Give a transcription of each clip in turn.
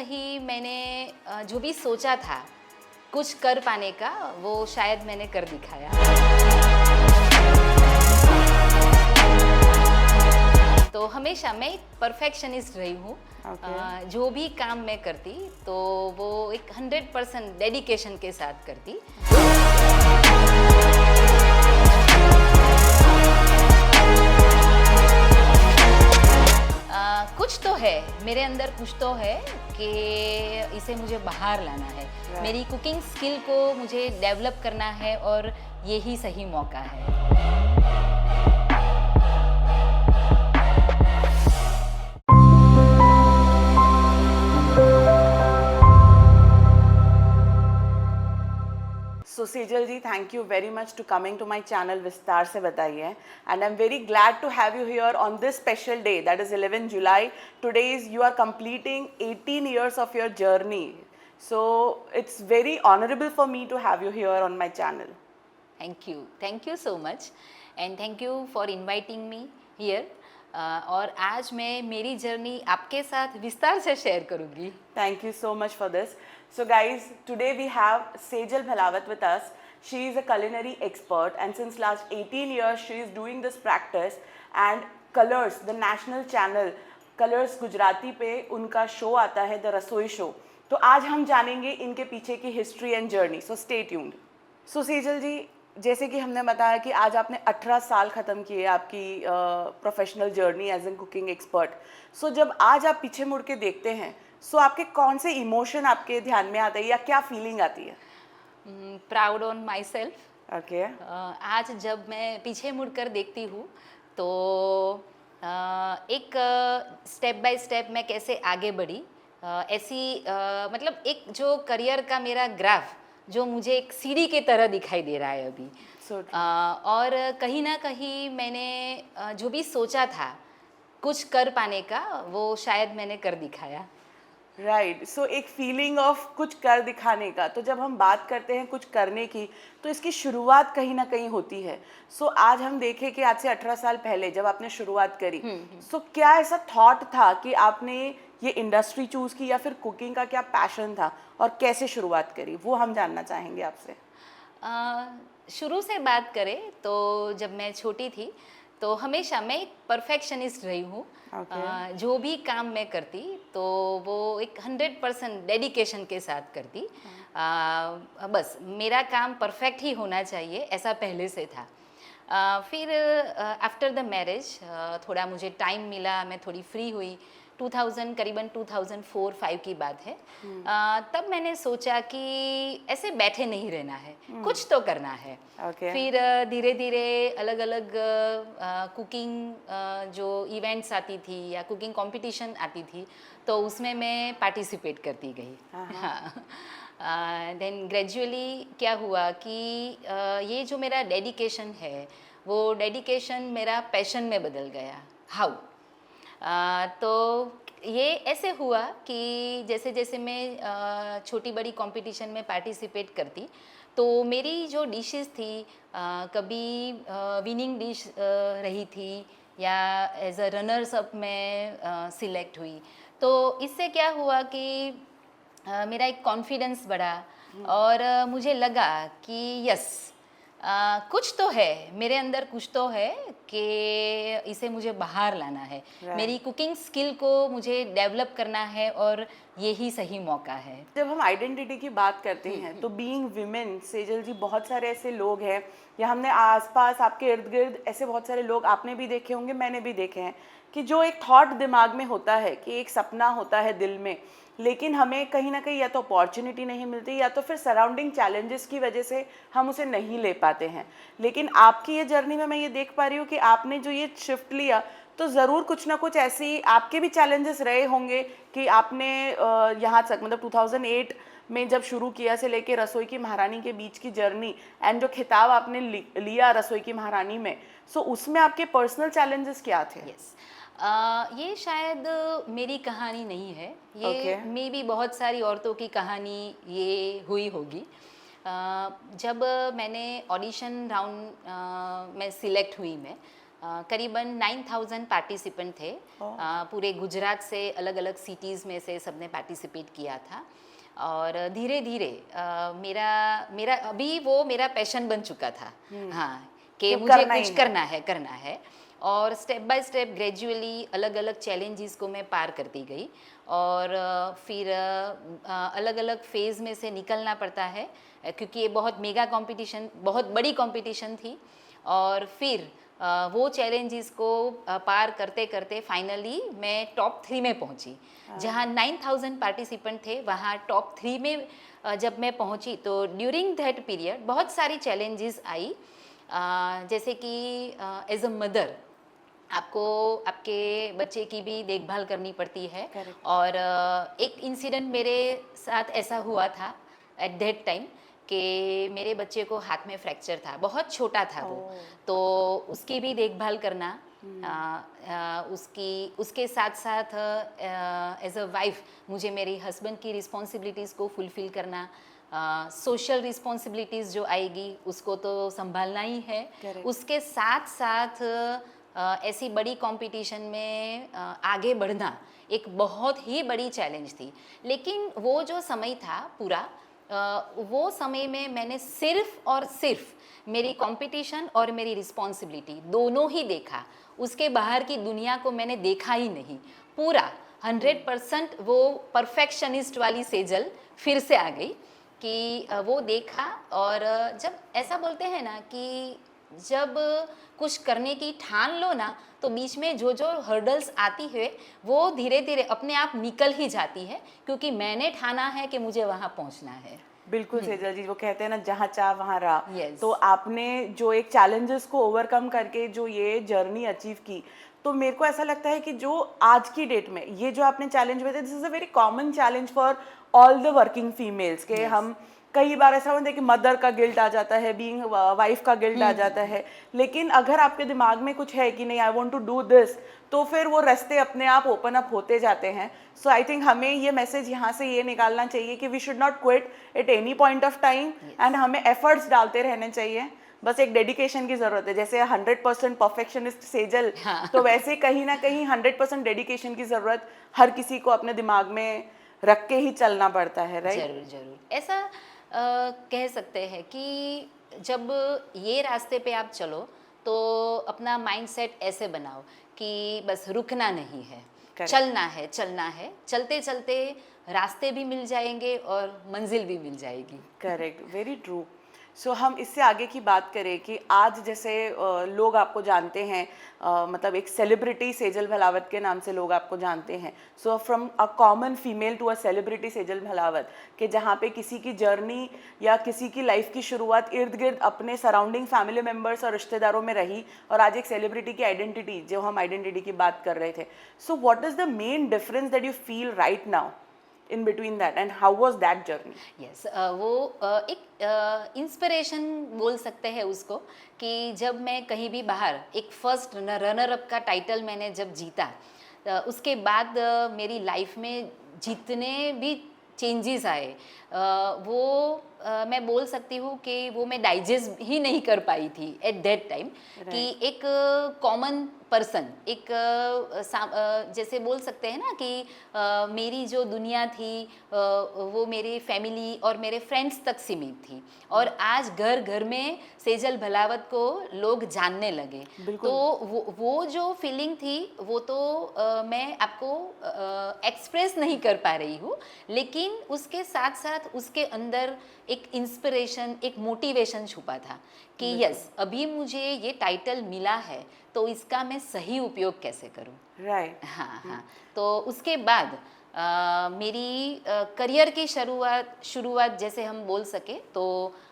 कहीं मैंने जो भी सोचा था कुछ कर पाने का, वो शायद मैंने कर दिखाया। तो हमेशा मैं एक परफेक्शनिस्ट रही हूँ। जो भी काम मैं करती तो वो एक 100% डेडिकेशन के साथ करती। कुछ तो है मेरे अंदर, कुछ तो है कि इसे मुझे बाहर लाना है। मेरी कुकिंग स्किल को मुझे डेवलप करना है और यही सही मौका है। So Sejal ji, thank you very much to coming to my channel विस्तार से बताइए, and I'm very glad to have you here on this special day, that is 11 July. Today is you are completing 18 years of your journey. So it's very honorable for me to have you here on my channel. Thank you so much and thank you for inviting me here. और आज मैं मेरी journey आपके साथ विस्तार से share करूँगी। Thank you so much for this. So guys, today we have Sejal Bhalawat with us. She is a culinary expert and since last 18 years she is doing this practice, and Colors, the national channel Colors Gujarati पे उनका show आता है the Rasoi show. तो आज हम जानेंगे इनके पीछे की history and journey. So stay tuned. So Sejal ji, जैसे कि हमने बताया कि आज आपने 18 साल ख़त्म किए आपकी professional journey as an cooking expert. So जब आज आप पीछे मुड़ के देखते हैं, सो आपके कौन से इमोशन आपके ध्यान में आते हैं या क्या फीलिंग आती है? Proud on my self. Okay. आज जब मैं पीछे मुड़कर देखती हूँ तो एक स्टेप बाय स्टेप मैं कैसे आगे बढ़ी, ऐसी मतलब एक जो करियर का मेरा ग्राफ जो मुझे एक सीढ़ी के तरह दिखाई दे रहा है अभी। और कहीं ना कहीं मैंने जो भी सोचा था कुछ कर पाने का, वो शायद मैंने कर दिखाया। राइट। सो एक फीलिंग ऑफ कुछ कर दिखाने का। तो जब हम बात करते हैं कुछ करने की, तो इसकी शुरुआत कहीं ना कहीं होती है। सो आज हम देखें कि आज से 18 साल पहले जब आपने शुरुआत करी, सो क्या ऐसा थॉट था कि आपने ये इंडस्ट्री चूज की या फिर कुकिंग का क्या पैशन था और कैसे शुरुआत करी, वो हम जानना चाहेंगे आपसे। शुरू से बात करें तो जब मैं छोटी थी तो हमेशा मैं एक परफेक्शनिस्ट रही हूँ। जो भी काम मैं करती तो वो एक 100% डेडिकेशन के साथ करती। बस मेरा काम परफेक्ट ही होना चाहिए, ऐसा पहले से था। फिर आफ्टर द मैरिज थोड़ा मुझे टाइम मिला, मैं थोड़ी फ्री हुई। 2000 करीबन 2004-5 की बात है। तब मैंने सोचा कि ऐसे बैठे नहीं रहना है, कुछ तो करना है। फिर धीरे धीरे अलग अलग कुकिंग जो इवेंट्स आती थी या कुकिंग कंपटीशन आती थी तो उसमें मैं पार्टिसिपेट करती गई। देन ग्रेजुअली क्या हुआ कि ये जो मेरा डेडिकेशन है वो डेडिकेशन मेरा पैशन में बदल गया। हाउ? तो ये ऐसे हुआ कि जैसे जैसे मैं छोटी बड़ी कंपटीशन में पार्टिसिपेट करती तो मेरी जो डिशेस थी कभी विनिंग डिश रही थी या एज अ रनर्स अप में सिलेक्ट हुई। तो इससे क्या हुआ कि मेरा एक कॉन्फिडेंस बढ़ा और मुझे लगा कि यस कुछ तो है मेरे अंदर, कुछ तो है कि इसे मुझे बाहर लाना है। मेरी कुकिंग स्किल को मुझे डेवलप करना है और यही सही मौका है। जब हम आइडेंटिटी की बात करते हैं तो बीइंग विमेन, सेजल जी, बहुत सारे ऐसे लोग हैं या हमने आसपास आपके इर्द गिर्द ऐसे बहुत सारे लोग आपने भी देखे होंगे, मैंने भी देखे हैं कि जो एक थॉट दिमाग में होता है कि एक सपना होता है दिल में, लेकिन हमें कहीं ना कहीं या तो अपॉर्चुनिटी नहीं मिलती या तो फिर सराउंडिंग चैलेंजेस की वजह से हम उसे नहीं ले पाते हैं। लेकिन आपकी ये जर्नी में मैं ये देख पा रही हूँ कि आपने जो ये शिफ्ट लिया तो ज़रूर कुछ ना कुछ ऐसी आपके भी चैलेंजेस रहे होंगे कि आपने यहाँ तक मतलब 2008 में जब शुरू किया से लेके रसोई की महारानी के बीच की जर्नी एंड जो खिताब आपने लिया रसोई की महारानी में, सो उसमें आपके पर्सनल चैलेंजेस क्या थे? ये शायद मेरी कहानी नहीं है, ये मे भी बहुत सारी औरतों की कहानी ये हुई होगी। जब मैंने ऑडिशन राउंड में सिलेक्ट हुई, मैं करीबन 9000 पार्टिसिपेंट थे। पूरे गुजरात से अलग अलग सिटीज़ में से सबने पार्टिसिपेट किया था। और धीरे धीरे मेरा मेरा अभी वो मेरा पैशन बन चुका था। हाँ, कि मुझे कुछ करना है। और स्टेप बाय स्टेप ग्रेजुअली अलग अलग चैलेंजेस को मैं पार करती गई। और फिर अलग अलग फेज़ में से निकलना पड़ता है, क्योंकि ये बहुत मेगा कंपटीशन, बहुत बड़ी कंपटीशन थी। और फिर वो चैलेंजेस को पार करते करते फाइनली मैं टॉप 3 में पहुंची। जहां 9000 पार्टिसिपेंट थे, वहां टॉप 3 में जब मैं पहुंची तो ड्यूरिंग दैट पीरियड बहुत सारी चैलेंजेस आई। जैसे कि एज अ मदर आपको आपके बच्चे की भी देखभाल करनी पड़ती है। और एक इंसिडेंट मेरे साथ ऐसा हुआ था एट दैट टाइम कि मेरे बच्चे को हाथ में फ्रैक्चर था, बहुत छोटा था वो। तो उसकी भी देखभाल करना, उसके साथ साथ एज अ वाइफ मुझे मेरी हस्बैंड की रिस्पॉन्सिबिलिटीज़ को फुलफ़िल करना, सोशल रिस्पॉन्सिबिलिटीज़ जो आएगी उसको तो संभालना ही है। उसके साथ साथ ऐसी बड़ी कंपटीशन में आगे बढ़ना एक बहुत ही बड़ी चैलेंज थी। लेकिन वो जो समय था पूरा, वो समय में मैंने सिर्फ और सिर्फ मेरी कंपटीशन और मेरी रिस्पॉन्सिबिलिटी दोनों ही देखा। उसके बाहर की दुनिया को मैंने देखा ही नहीं। पूरा 100% वो परफेक्शनिस्ट वाली सेजल फिर से आ गई कि वो देखा। और जब ऐसा बोलते हैं ना कि जब कुछ करने की ठान लो ना, तो बीच में जो जो हर्डल्स आती है वो धीरे धीरे अपने आप निकल ही जाती है, क्योंकि मैंने ठाना है कि मुझे वहाँ पहुँचना है। बिल्कुल सेजल जी, वो कहते हैं ना, जहाँ चाह वहाँ राह। Yes. तो आपने जो एक चैलेंजेस को ओवरकम करके जो ये जर्नी अचीव की, तो मेरे को ऐसा लगता है कि जो आज की डेट में ये जो आपने चैलेंज बताया, this is a very common challenge for all the working females के। हम कई बार ऐसा होता है कि मदर का गिल्ट आ जाता है, बीइंग वाइफ का गिल्ट आ जाता है। लेकिन अगर आपके दिमाग में कुछ है कि नहीं, I want to do this, तो फिर वो रास्ते अपने आप ओपन अप होते जाते हैं। सो आई थिंक हमें ये मैसेज यहाँ से ये निकालना चाहिए कि we should not quit at any point of time, and हमें एफर्ट्स डालते रहने चाहिए। बस एक डेडिकेशन की जरूरत है। जैसे 100% परफेक्शनिस्ट सेजल, तो वैसे कहीं ना कहीं 100% डेडिकेशन की जरूरत हर किसी को अपने दिमाग में रख के ही चलना पड़ता है, राइट? जरूर जरूर ऐसा कह सकते हैं कि जब ये रास्ते पे आप चलो तो अपना माइंडसेट ऐसे बनाओ कि बस रुकना नहीं है, चलना है, चलते चलते रास्ते भी मिल जाएंगे और मंजिल भी मिल जाएगी। Correct, very true. सो हम इससे आगे की बात करें कि आज जैसे लोग आपको जानते हैं, मतलब एक सेलिब्रिटी सेजल भलावत के नाम से लोग आपको जानते हैं। So from a common female to a celebrity Sejal Bhalawat, कि जहाँ पे किसी की जर्नी या किसी की लाइफ की शुरुआत इर्द गिर्द अपने सराउंडिंग फैमिली मेम्बर्स और रिश्तेदारों में रही, और आज एक सेलिब्रिटी की आइडेंटिटी, जो हम आइडेंटिटी की बात कर रहे थे। So what is the main difference that you feel right now in between that, and how was that journey? Yes, वो एक इंस्पिरेशन बोल सकते हैं उसको, कि जब मैं कहीं भी बाहर एक फर्स्ट रनर अप का टाइटल मैंने जब जीता, उसके बाद मेरी लाइफ में जितने भी चेंजेस आए, वो मैं बोल सकती हूँ कि वो मैं डाइजेस्ट ही नहीं कर पाई थी एट दैट टाइम। कि एक कॉमन पर्सन, एक जैसे बोल सकते हैं ना कि मेरी जो दुनिया थी वो मेरी फैमिली और मेरे फ्रेंड्स तक सीमित थी, और आज घर घर में सेजल भलावत को लोग जानने लगे। तो वो जो फीलिंग थी वो तो मैं आपको एक्सप्रेस नहीं कर पा रही हूँ, लेकिन उसके साथ साथ उसके अंदर एक इंस्पिरेशन, एक मोटिवेशन छुपा था कि यस, अभी मुझे ये टाइटल मिला है तो इसका मैं सही उपयोग कैसे करूं। राइट। हाँ। तो उसके बाद मेरी करियर की शुरुआत जैसे हम बोल सके तो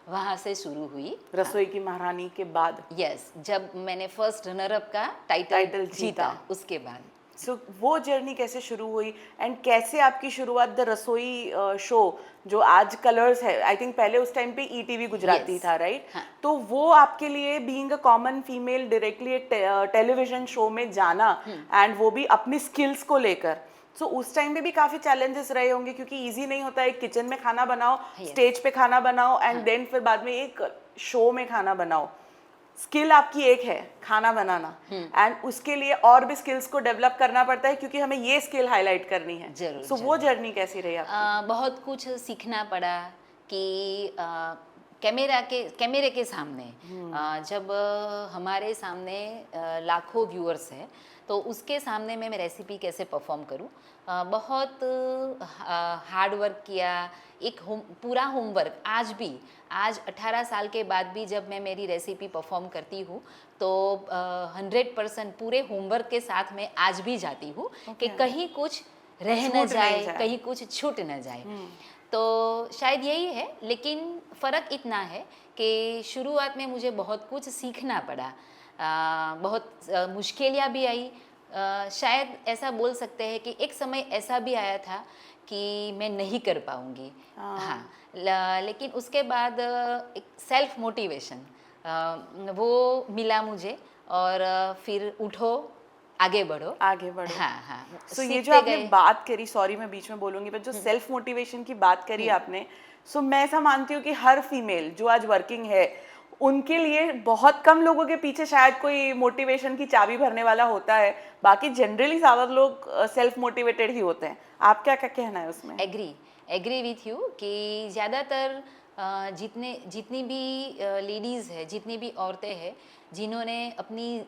वहाँ से शुरू हुई, रसोई की महारानी के बाद। यस, जब मैंने फर्स्ट रनर अप का टाइटल जीता उसके बाद। सो वो जर्नी कैसे शुरू हुई, एंड कैसे आपकी शुरुआत द रसोई शो, जो आज कलर्स है, आई थिंक पहले उस टाइम पे ईटीवी गुजराती था, राइट? तो वो आपके लिए being a common female directly एक टेलीविजन शो में जाना, एंड वो भी अपनी स्किल्स को लेकर, सो उस टाइम पे भी काफी चैलेंजेस रहे होंगे, क्योंकि इजी नहीं होता है किचन में खाना बनाओ, स्टेज पे खाना बनाओ, एंड देन फिर बाद में एक शो में खाना बनाओ। स्किल आपकी एक है खाना बनाना, एंड उसके लिए और भी स्किल्स को डेवलप करना पड़ता है क्योंकि हमें ये स्किल हाईलाइट करनी है। जरूर, सो वो जर्नी कैसी रही आपकी? बहुत कुछ सीखना पड़ा कि कैमरे के सामने जब हमारे सामने लाखों व्यूअर्स हैं तो उसके सामने मैं रेसिपी कैसे परफॉर्म करूं। बहुत हार्ड वर्क किया, पूरा होमवर्क। आज 18 साल के बाद भी जब मैं मेरी रेसिपी परफॉर्म करती हूँ तो 100% पूरे होमवर्क के साथ मैं आज भी जाती हूँ कि कहीं कुछ रह न जाए, कहीं कुछ छूट न जाए। तो शायद यही है, लेकिन फ़र्क इतना है कि शुरुआत में मुझे बहुत कुछ सीखना पड़ा, बहुत मुश्किलें भी आई। शायद ऐसा बोल सकते हैं कि एक समय ऐसा भी आया था कि मैं नहीं कर पाऊँगी। हाँ, लेकिन उसके बाद एक सेल्फ मोटिवेशन वो मिला मुझे, और फिर उठो, आगे बढ़ो, आगे बढ़ो। हाँ हाँ। सो ये जो आपने बात करी, सॉरी मैं बीच में बोलूंगी, पर जो सेल्फ मोटिवेशन की बात करी आपने, सो मैं ऐसा मानती हूँ कि हर फीमेल जो आज वर्किंग है उनके लिए बहुत कम लोगों के पीछे शायद कोई मोटिवेशन की चाबी भरने वाला होता है, बाकी जनरली ज़्यादा लोग सेल्फ मोटिवेटेड ही होते हैं। आप क्या क्या कहना है उसमें? एग्री विथ यू कि ज़्यादातर जितनी भी लेडीज़ है, जितनी भी औरतें हैं जिन्होंने अपनी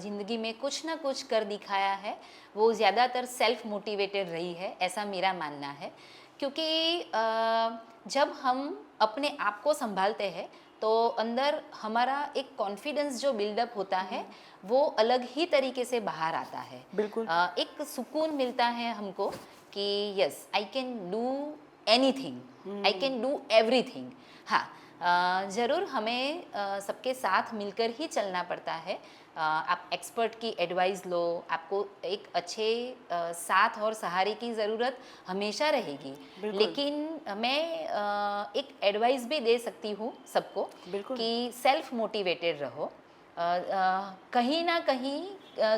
ज़िंदगी में कुछ ना कुछ कर दिखाया है, वो ज़्यादातर सेल्फ मोटिवेटेड रही है, ऐसा मेरा मानना है। क्योंकि जब हम अपने आप को संभालते हैं तो अंदर हमारा एक कॉन्फिडेंस जो बिल्डअप होता है वो अलग ही तरीके से बाहर आता है। बिल्कुल। एक सुकून मिलता है हमको कि yes, I can do anything, I can do everything. हाँ, ज़रूर हमें सबके साथ मिलकर ही चलना पड़ता है। आप एक्सपर्ट की एडवाइस लो, आपको एक अच्छे साथ और सहारे की ज़रूरत हमेशा रहेगी। लेकिन मैं एक एडवाइस भी दे सकती हूँ सबको कि सेल्फ मोटिवेटेड रहो। कहीं ना कहीं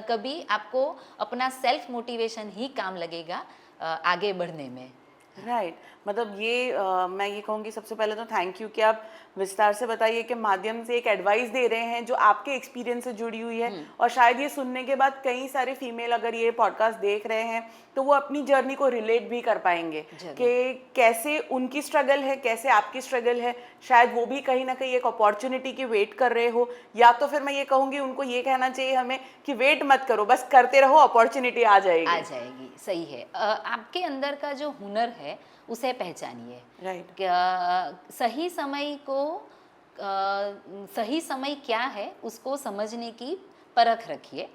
कभी आपको अपना सेल्फ मोटिवेशन ही काम लगेगा आगे बढ़ने में। राइट मतलब ये मैं ये कहूँगी सबसे पहले तो थैंक यू कि आप विस्तार से बताइए के माध्यम से एक एडवाइस दे रहे हैं जो आपके एक्सपीरियंस से जुड़ी हुई है, और शायद ये सुनने के बाद कई सारे फीमेल अगर ये पॉडकास्ट देख रहे हैं तो वो अपनी जर्नी को रिलेट भी कर पाएंगे कि कैसे उनकी स्ट्रगल है, कैसे आपकी स्ट्रगल है। शायद वो भी कहीं ना कहीं एक अपॉर्चुनिटी की वेट कर रहे हो, या तो फिर मैं ये कहूँगी उनको ये कहना चाहिए हमें कि वेट मत करो, बस करते रहो, अपॉर्चुनिटी आ जाएगी। सही है। आपके अंदर का जो हुनर है उसे पहचानिए। राइट। सही समय को सही समय क्या है उसको समझने की परख रखिए।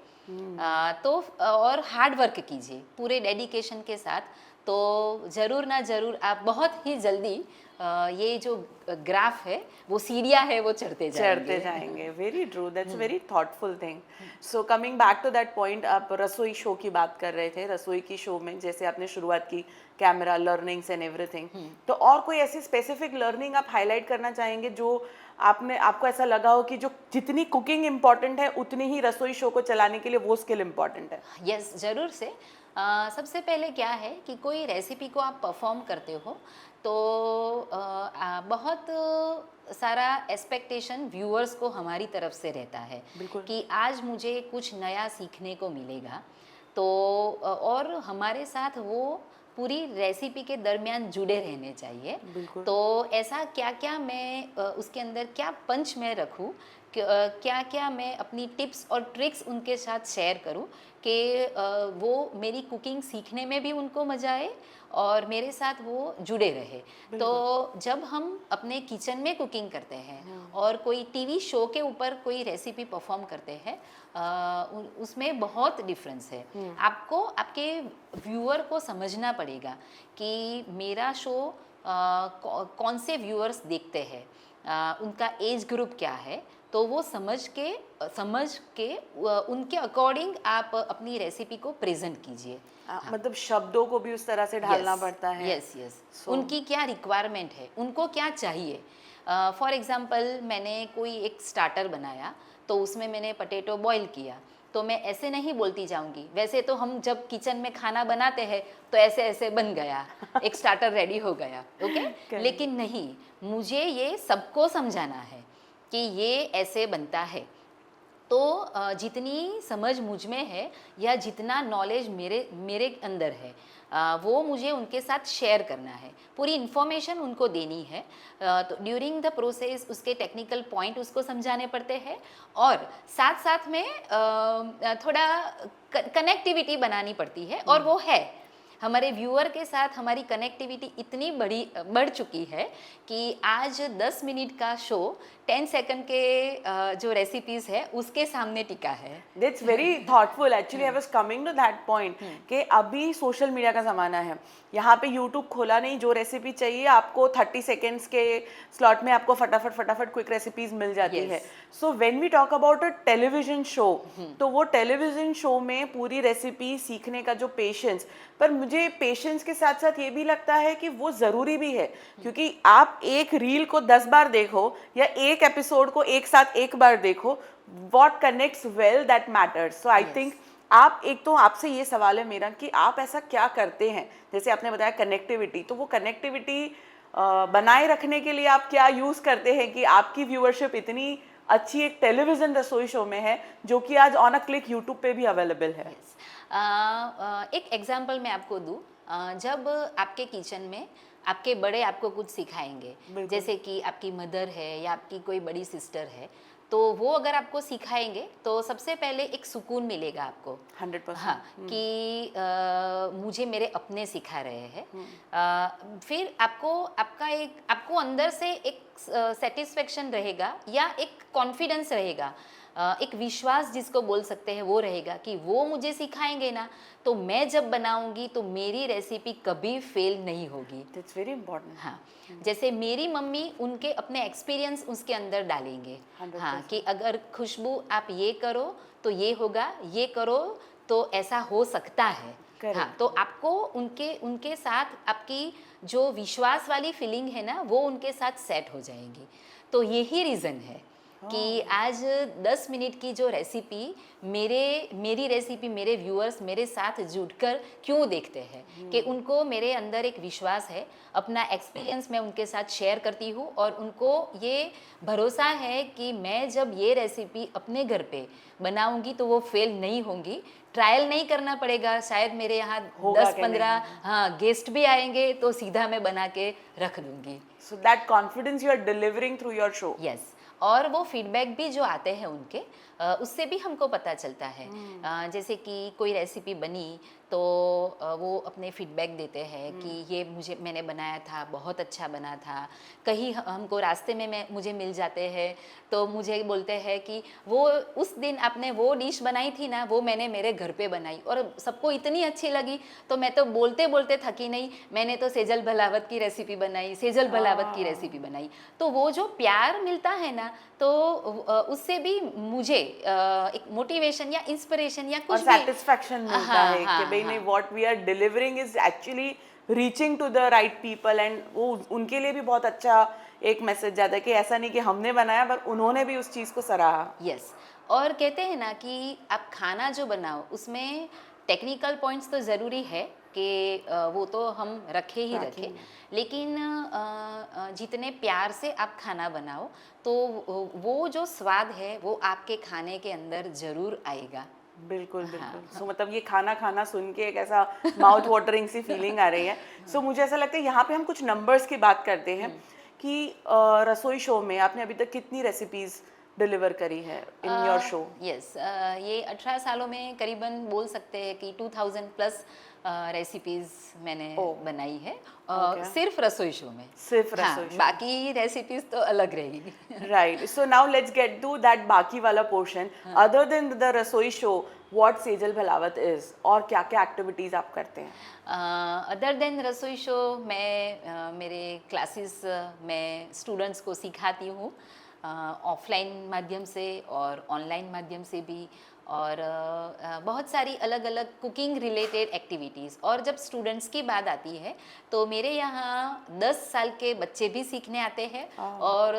तो और हार्ड वर्क कीजिए पूरे डेडिकेशन के साथ, तो ज़रूर ना ज़रूर आप बहुत ही जल्दी ये जो ग्राफ है, वो सीढ़ियाँ है, वो चढ़ते जाएंगे। Very true, that's very thoughtful thing. So coming back to that point, आप रसोई शो की बात कर रहे थे। रसोई की शो में जैसे आपने शुरुआत की, कैमरा लर्निंग्स एंड एवरीथिंग, तो और कोई ऐसी स्पेसिफिक लर्निंग आप हाईलाइट करना चाहेंगे जो आपको ऐसा लगा हो कि जो जितनी कुकिंग इम्पॉर्टेंट है उतनी ही रसोई शो को चलाने के लिए वो स्किल इम्पॉर्टेंट है? यस, ज़रूर से। सबसे पहले क्या है कि कोई रेसिपी को आप परफॉर्म करते हो तो बहुत सारा एक्सपेक्टेशन व्यूअर्स को हमारी तरफ से रहता है कि आज मुझे कुछ नया सीखने को मिलेगा। तो और हमारे साथ वो पूरी रेसिपी के दरमियान जुड़े रहने चाहिए। तो ऐसा क्या क्या मैं उसके अंदर क्या पंच में रखूँ, क्या क्या मैं अपनी टिप्स और ट्रिक्स उनके साथ शेयर करूं कि वो मेरी कुकिंग सीखने में भी उनको मज़ा आए और मेरे साथ वो जुड़े रहे। तो जब हम अपने किचन में कुकिंग करते हैं और कोई टीवी शो के ऊपर कोई रेसिपी परफॉर्म करते हैं, उसमें बहुत डिफरेंस है। आपको आपके व्यूअर को समझना पड़ेगा कि मेरा शो कौन से व्यूअर्स देखते हैं, उनका एज ग्रुप क्या है, तो वो समझ के उनके अकॉर्डिंग आप अपनी रेसिपी को प्रेजेंट कीजिए। मतलब शब्दों को भी उस तरह से ढालना पड़ता है। यस। उनकी क्या रिक्वायरमेंट है, उनको क्या चाहिए। फॉर एग्जांपल मैंने कोई एक स्टार्टर बनाया तो उसमें मैंने पोटैटो बॉईल किया, तो मैं ऐसे नहीं बोलती जाऊंगी। वैसे तो हम जब किचन में खाना बनाते हैं तो ऐसे ऐसे बन गया, एक स्टार्टर रेडी हो गया, ओके। लेकिन नहीं, मुझे ये सबको समझाना है कि ये ऐसे बनता है। तो जितनी समझ मुझ में है या जितना नॉलेज मेरे मेरे अंदर है, वो मुझे उनके साथ शेयर करना है, पूरी इन्फॉर्मेशन उनको देनी है। तो ड्यूरिंग द प्रोसेस उसके टेक्निकल पॉइंट उसको समझाने पड़ते हैं, और साथ साथ में थोड़ा कनेक्टिविटी बनानी पड़ती है, और वो है हमारे व्यूअर के साथ हमारी कनेक्टिविटी इतनी बढ़ चुकी है कि आज 10 मिनट का शो 10 सेकंड के जो रेसिपीज़ है उसके सामने टिका है। That's very thoughtful. Actually, I was coming to that point कि अभी सोशल मीडिया का ज़माना है। यहाँ पे यूट्यूब खोला नहीं, जो रेसिपी चाहिए आपको 30 सेकेंड्स के स्लॉट में आपको फटाफट क्विक रेसिपीज मिल जाती Yes. है। So when we talk about a television show, तो वो टेलीविजन शो में पूरी रेसिपी सीखने का जो पेशेंस, पर मुझे पेशेंस के साथ साथ ये भी लगता है कि वो ज़रूरी भी है, क्योंकि आप एक रील को 10 बार देखो या एक एपिसोड को एक साथ एक बार देखो, what connects well that matters. So I think आप, एक तो आपसे ये सवाल है मेरा कि आप ऐसा क्या करते हैं, जैसे आपने बताया कनेक्टिविटी, तो वो कनेक्टिविटी बनाए रखने के लिए आप क्या यूज़ करते हैं कि आपकी व्यूअरशिप इतनी अच्छी एक टेलीविज़न रसोई शो में है जो कि आज ऑन अ क्लिक यूट्यूब पे भी अवेलेबल है? एक एग्जांपल मैं आपको दूँ। जब आपके किचन में आपके बड़े आपको कुछ सिखाएंगे, जैसे कि आपकी मदर है या आपकी कोई बड़ी सिस्टर है, तो वो अगर आपको सिखाएंगे तो सबसे पहले एक सुकून मिलेगा आपको 100%। हाँ, कि मुझे मेरे अपने सिखा रहे हैं। फिर आपको अंदर से एक सेटिस्फेक्शन रहेगा या एक कॉन्फिडेंस रहेगा, एक विश्वास जिसको बोल सकते हैं वो रहेगा कि वो मुझे सिखाएंगे ना, तो मैं जब बनाऊंगी तो मेरी रेसिपी कभी फेल नहीं होगी। That's very important. हाँ, जैसे मेरी मम्मी उनके अपने एक्सपीरियंस उसके अंदर डालेंगे। 100%। हाँ, कि अगर खुशबू आप ये करो तो ये होगा, ये करो तो ऐसा हो सकता है। Correct. हाँ, तो आपको उनके उनके साथ आपकी जो विश्वास वाली फीलिंग है ना, वो उनके साथ सेट हो जाएगी। तो यही रीज़न है कि आज 10 मिनट की जो रेसिपी मेरी रेसिपी मेरे व्यूअर्स मेरे साथ जुड़कर क्यों देखते हैं, कि उनको मेरे अंदर एक विश्वास है, अपना एक्सपीरियंस मैं उनके साथ शेयर करती हूँ, और उनको ये भरोसा है कि मैं जब ये रेसिपी अपने घर पे बनाऊंगी तो वो फेल नहीं होंगी, ट्रायल नहीं करना पड़ेगा, शायद मेरे यहाँ 10-15 हाँ गेस्ट भी आएंगे तो सीधा मैं बना के रख दूंगी। So that confidence you are delivering through your show. Yes, और वो फीडबैक भी जो आते हैं उनके, उससे भी हमको पता चलता है। जैसे कि कोई रेसिपी बनी तो वो अपने फीडबैक देते हैं कि ये मैंने बनाया था, बहुत अच्छा बना था। कहीं हमको रास्ते में मुझे मिल जाते हैं तो मुझे बोलते हैं कि वो उस दिन आपने वो डिश बनाई थी ना, वो मैंने मेरे घर पे बनाई और सबको इतनी अच्छी लगी, तो मैं तो बोलते बोलते थकी नहीं, मैंने तो सेजल भलावत की रेसिपी बनाई, सेजल भलावत की रेसिपी बनाई। तो वो जो प्यार मिलता है ना, तो उससे भी मुझे एक मोटिवेशन या इंस्पिरेशन या कुछ सेटिस्फैक्शन मिलता है कि भाई नहीं, what we are delivering is actually reaching to the right people, and वो उनके लिए भी बहुत अच्छा एक मैसेज जाता है कि ऐसा नहीं कि हमने बनाया पर उन्होंने भी उस चीज़ को सराहा। यस, और कहते हैं ना कि आप खाना जो बनाओ उसमें टेक्निकल पॉइंट्स तो ज़रूरी है कि वो तो हम रखे ही रखें, लेकिन जितने प्यार से आप खाना बनाओ तो वो जो स्वाद है वो आपके खाने के अंदर ज़रूर आएगा। बिल्कुल बिल्कुल। सो मतलब ये खाना खाना सुन के एक ऐसा माउथ वाटरिंग सी फीलिंग आ रही है। सो मुझे ऐसा लगता है यहाँ पे हम कुछ नंबर्स की बात करते हैं कि रसोई शो में आपने अभी तक कितनी रेसिपीज डिलीवर करी है इन योर शो? यस, ये 18 सालों में करीबन बोल सकते हैं कि 2000 प्लस रेसिपीज मैंने बनाई है, सिर्फ रसोई शो में। सिर्फ रसोई शो, बाकी रेसिपीज तो अलग रहेगी। Right. So now let's get to that बाकी वाला portion. Other than the Rasoi show, what Sejal Bhalawat is, और क्या क्या एक्टिविटीज आप करते हैं? अदर देन रसोई शो, मैं मेरे क्लासेस में स्टूडेंट्स को सिखाती हूँ, ऑफलाइन माध्यम से और ऑनलाइन माध्यम से भी, और बहुत सारी अलग अलग कुकिंग रिलेटेड एक्टिविटीज़। और जब स्टूडेंट्स की बात आती है तो मेरे यहाँ 10 साल के बच्चे भी सीखने आते हैं और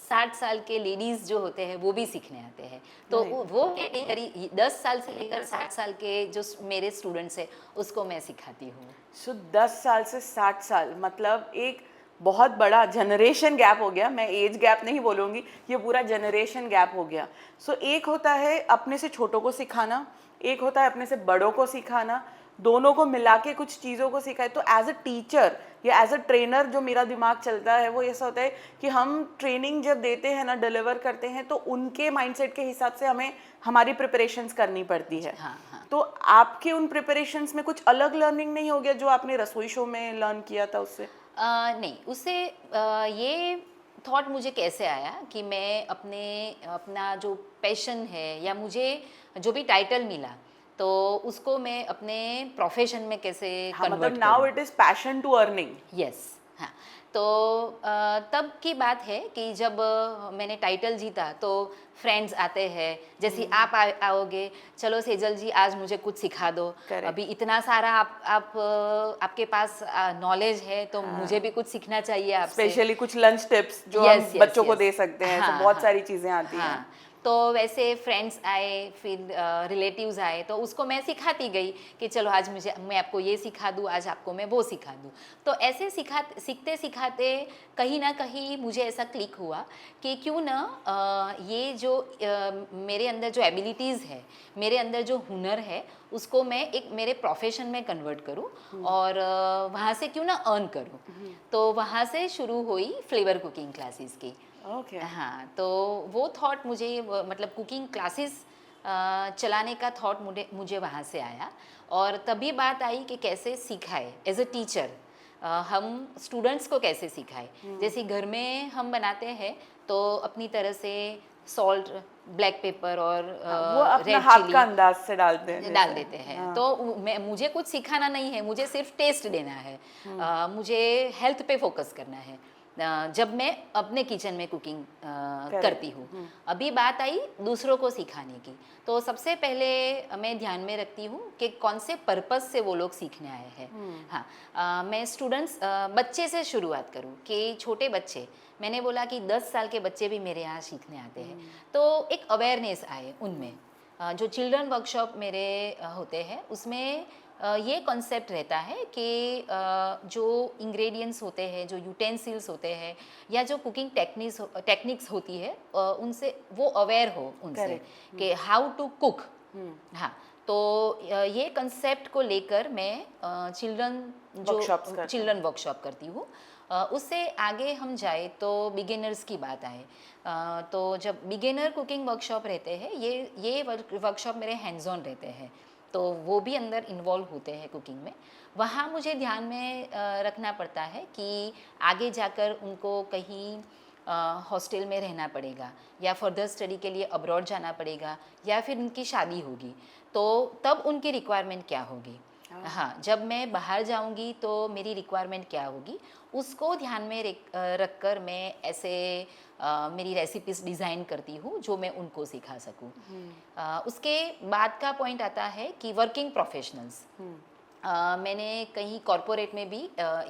60 साल के लेडीज़ जो होते हैं वो भी सीखने आते हैं। तो वो कैटेगरी 10 साल से लेकर 60 साल के जो मेरे स्टूडेंट्स हैं उसको मैं सिखाती हूँ। सो 10 साल से 60 साल, मतलब एक बहुत बड़ा जनरेशन गैप हो गया, मैं एज गैप नहीं बोलूँगी, ये पूरा जनरेशन गैप हो गया। सो एक होता है अपने से छोटों को सिखाना, एक होता है अपने से बड़ों को सिखाना, दोनों को मिला के कुछ चीज़ों को सिखाए। तो एज अ टीचर या एज अ ट्रेनर जो मेरा दिमाग चलता है वो ऐसा होता है कि हम ट्रेनिंग जब देते हैं ना, डिलीवर करते हैं, तो उनके माइंडसेट के हिसाब से हमें हमारी प्रिपरेशंस करनी पड़ती है। हाँ हाँ। तो आपके उन प्रिपरेशंस में कुछ अलग लर्निंग नहीं हो गया जो आपने रसोई शो में लर्न किया था उससे? नहीं, उससे ये थॉट मुझे कैसे आया कि मैं अपना जो पैशन है या मुझे जो भी टाइटल मिला तो उसको मैं अपने प्रोफेशन में कैसे हाँ, कन्वर्ट मतलब नाउ करूं। It is passion to earning. Yes. हाँ। तो तब की बात है कि जब मैंने टाइटल जीता तो फ्रेंड्स आते हैं, जैसे आप आओगे, चलो सेजल जी आज मुझे कुछ सिखा दो। Correct. अभी इतना सारा आपके पास नॉलेज है तो मुझे भी कुछ सीखना चाहिए आपसे। स्पेशली कुछ लंच टिप्स जो यस हम यस बच्चों को यस। दे सकते हैं, तो हाँ बहुत हाँ सारी चीजें आती हैं। हाँ। तो वैसे फ्रेंड्स आए, फिर रिलेटिव्स आए, तो उसको मैं सिखाती गई कि चलो आज मैं आपको ये सिखा दूँ, आज आपको मैं वो सिखा दूँ। तो ऐसे सीखते सिखाते कहीं ना कहीं मुझे ऐसा क्लिक हुआ कि क्यों ना ये जो मेरे अंदर जो एबिलिटीज़ है, मेरे अंदर जो हुनर है, उसको मैं एक मेरे प्रोफेशन में कन्वर्ट करूँ और वहाँ से क्यों ना अर्न करूँ। तो वहाँ से शुरू हुई फ्लेवर कुकिंग क्लासेस की। ओके। हाँ, तो वो थॉट मुझे मतलब कुकिंग क्लासेस चलाने का थॉट मुझे वहाँ से आया। और तभी बात आई कि कैसे सिखाए एज अ टीचर, हम स्टूडेंट्स को कैसे सिखाए। जैसे घर में हम बनाते हैं तो अपनी तरह से सॉल्ट, ब्लैक पेपर और वो अपना रेड हाथ चिली का अंदाज से डालते हैं डाल जैसे। देते हैं। हाँ। तो मुझे कुछ सिखाना नहीं है, मुझे सिर्फ टेस्ट देना है। मुझे हेल्थ पे फोकस करना है जब मैं अपने किचन में कुकिंग करती हूँ। अभी बात आई दूसरों को सिखाने की, तो सबसे पहले मैं ध्यान में रखती हूँ कि कौन से पर्पस से वो लोग सीखने आए हैं। हाँ, मैं स्टूडेंट्स बच्चे से शुरुआत करूँ कि छोटे बच्चे, मैंने बोला कि 10 साल के बच्चे भी मेरे यहाँ सीखने आते हैं, तो एक अवेयरनेस आए उनमें। जो चिल्ड्रन वर्कशॉप मेरे होते हैं उसमें ये कॉन्सेप्ट रहता है कि जो इंग्रेडिएंट्स होते हैं, जो यूटेंसिल्स होते हैं या जो कुकिंग टेक्निक्स होती है, उनसे वो अवेयर हो उनसे Correct. कि हाउ टू कुक। हाँ, तो ये कंसेप्ट को लेकर मैं Workshops करते चिल्ड्रन वर्कशॉप करती हूँ। उससे आगे हम जाए तो बिगिनर्स की बात आए, तो जब बिगिनर कुकिंग वर्कशॉप रहते हैं, ये वर्कशॉप मेरे हैंड्स ऑन रहते हैं, तो वो भी अंदर इन्वॉल्व होते हैं कुकिंग में। वहाँ मुझे ध्यान में रखना पड़ता है कि आगे जाकर उनको कहीं हॉस्टल में रहना पड़ेगा या फर्दर स्टडी के लिए अब्रॉड जाना पड़ेगा या फिर उनकी शादी होगी, तो तब उनकी रिक्वायरमेंट क्या होगी। हाँ, जब मैं बाहर जाऊंगी तो मेरी रिक्वायरमेंट क्या होगी, उसको ध्यान में रखकर मैं ऐसे मेरी रेसिपीज़ डिज़ाइन करती हूँ जो मैं उनको सिखा सकूँ। उसके बाद का पॉइंट आता है कि वर्किंग प्रोफेशनल्स। मैंने कहीं कॉरपोरेट में भी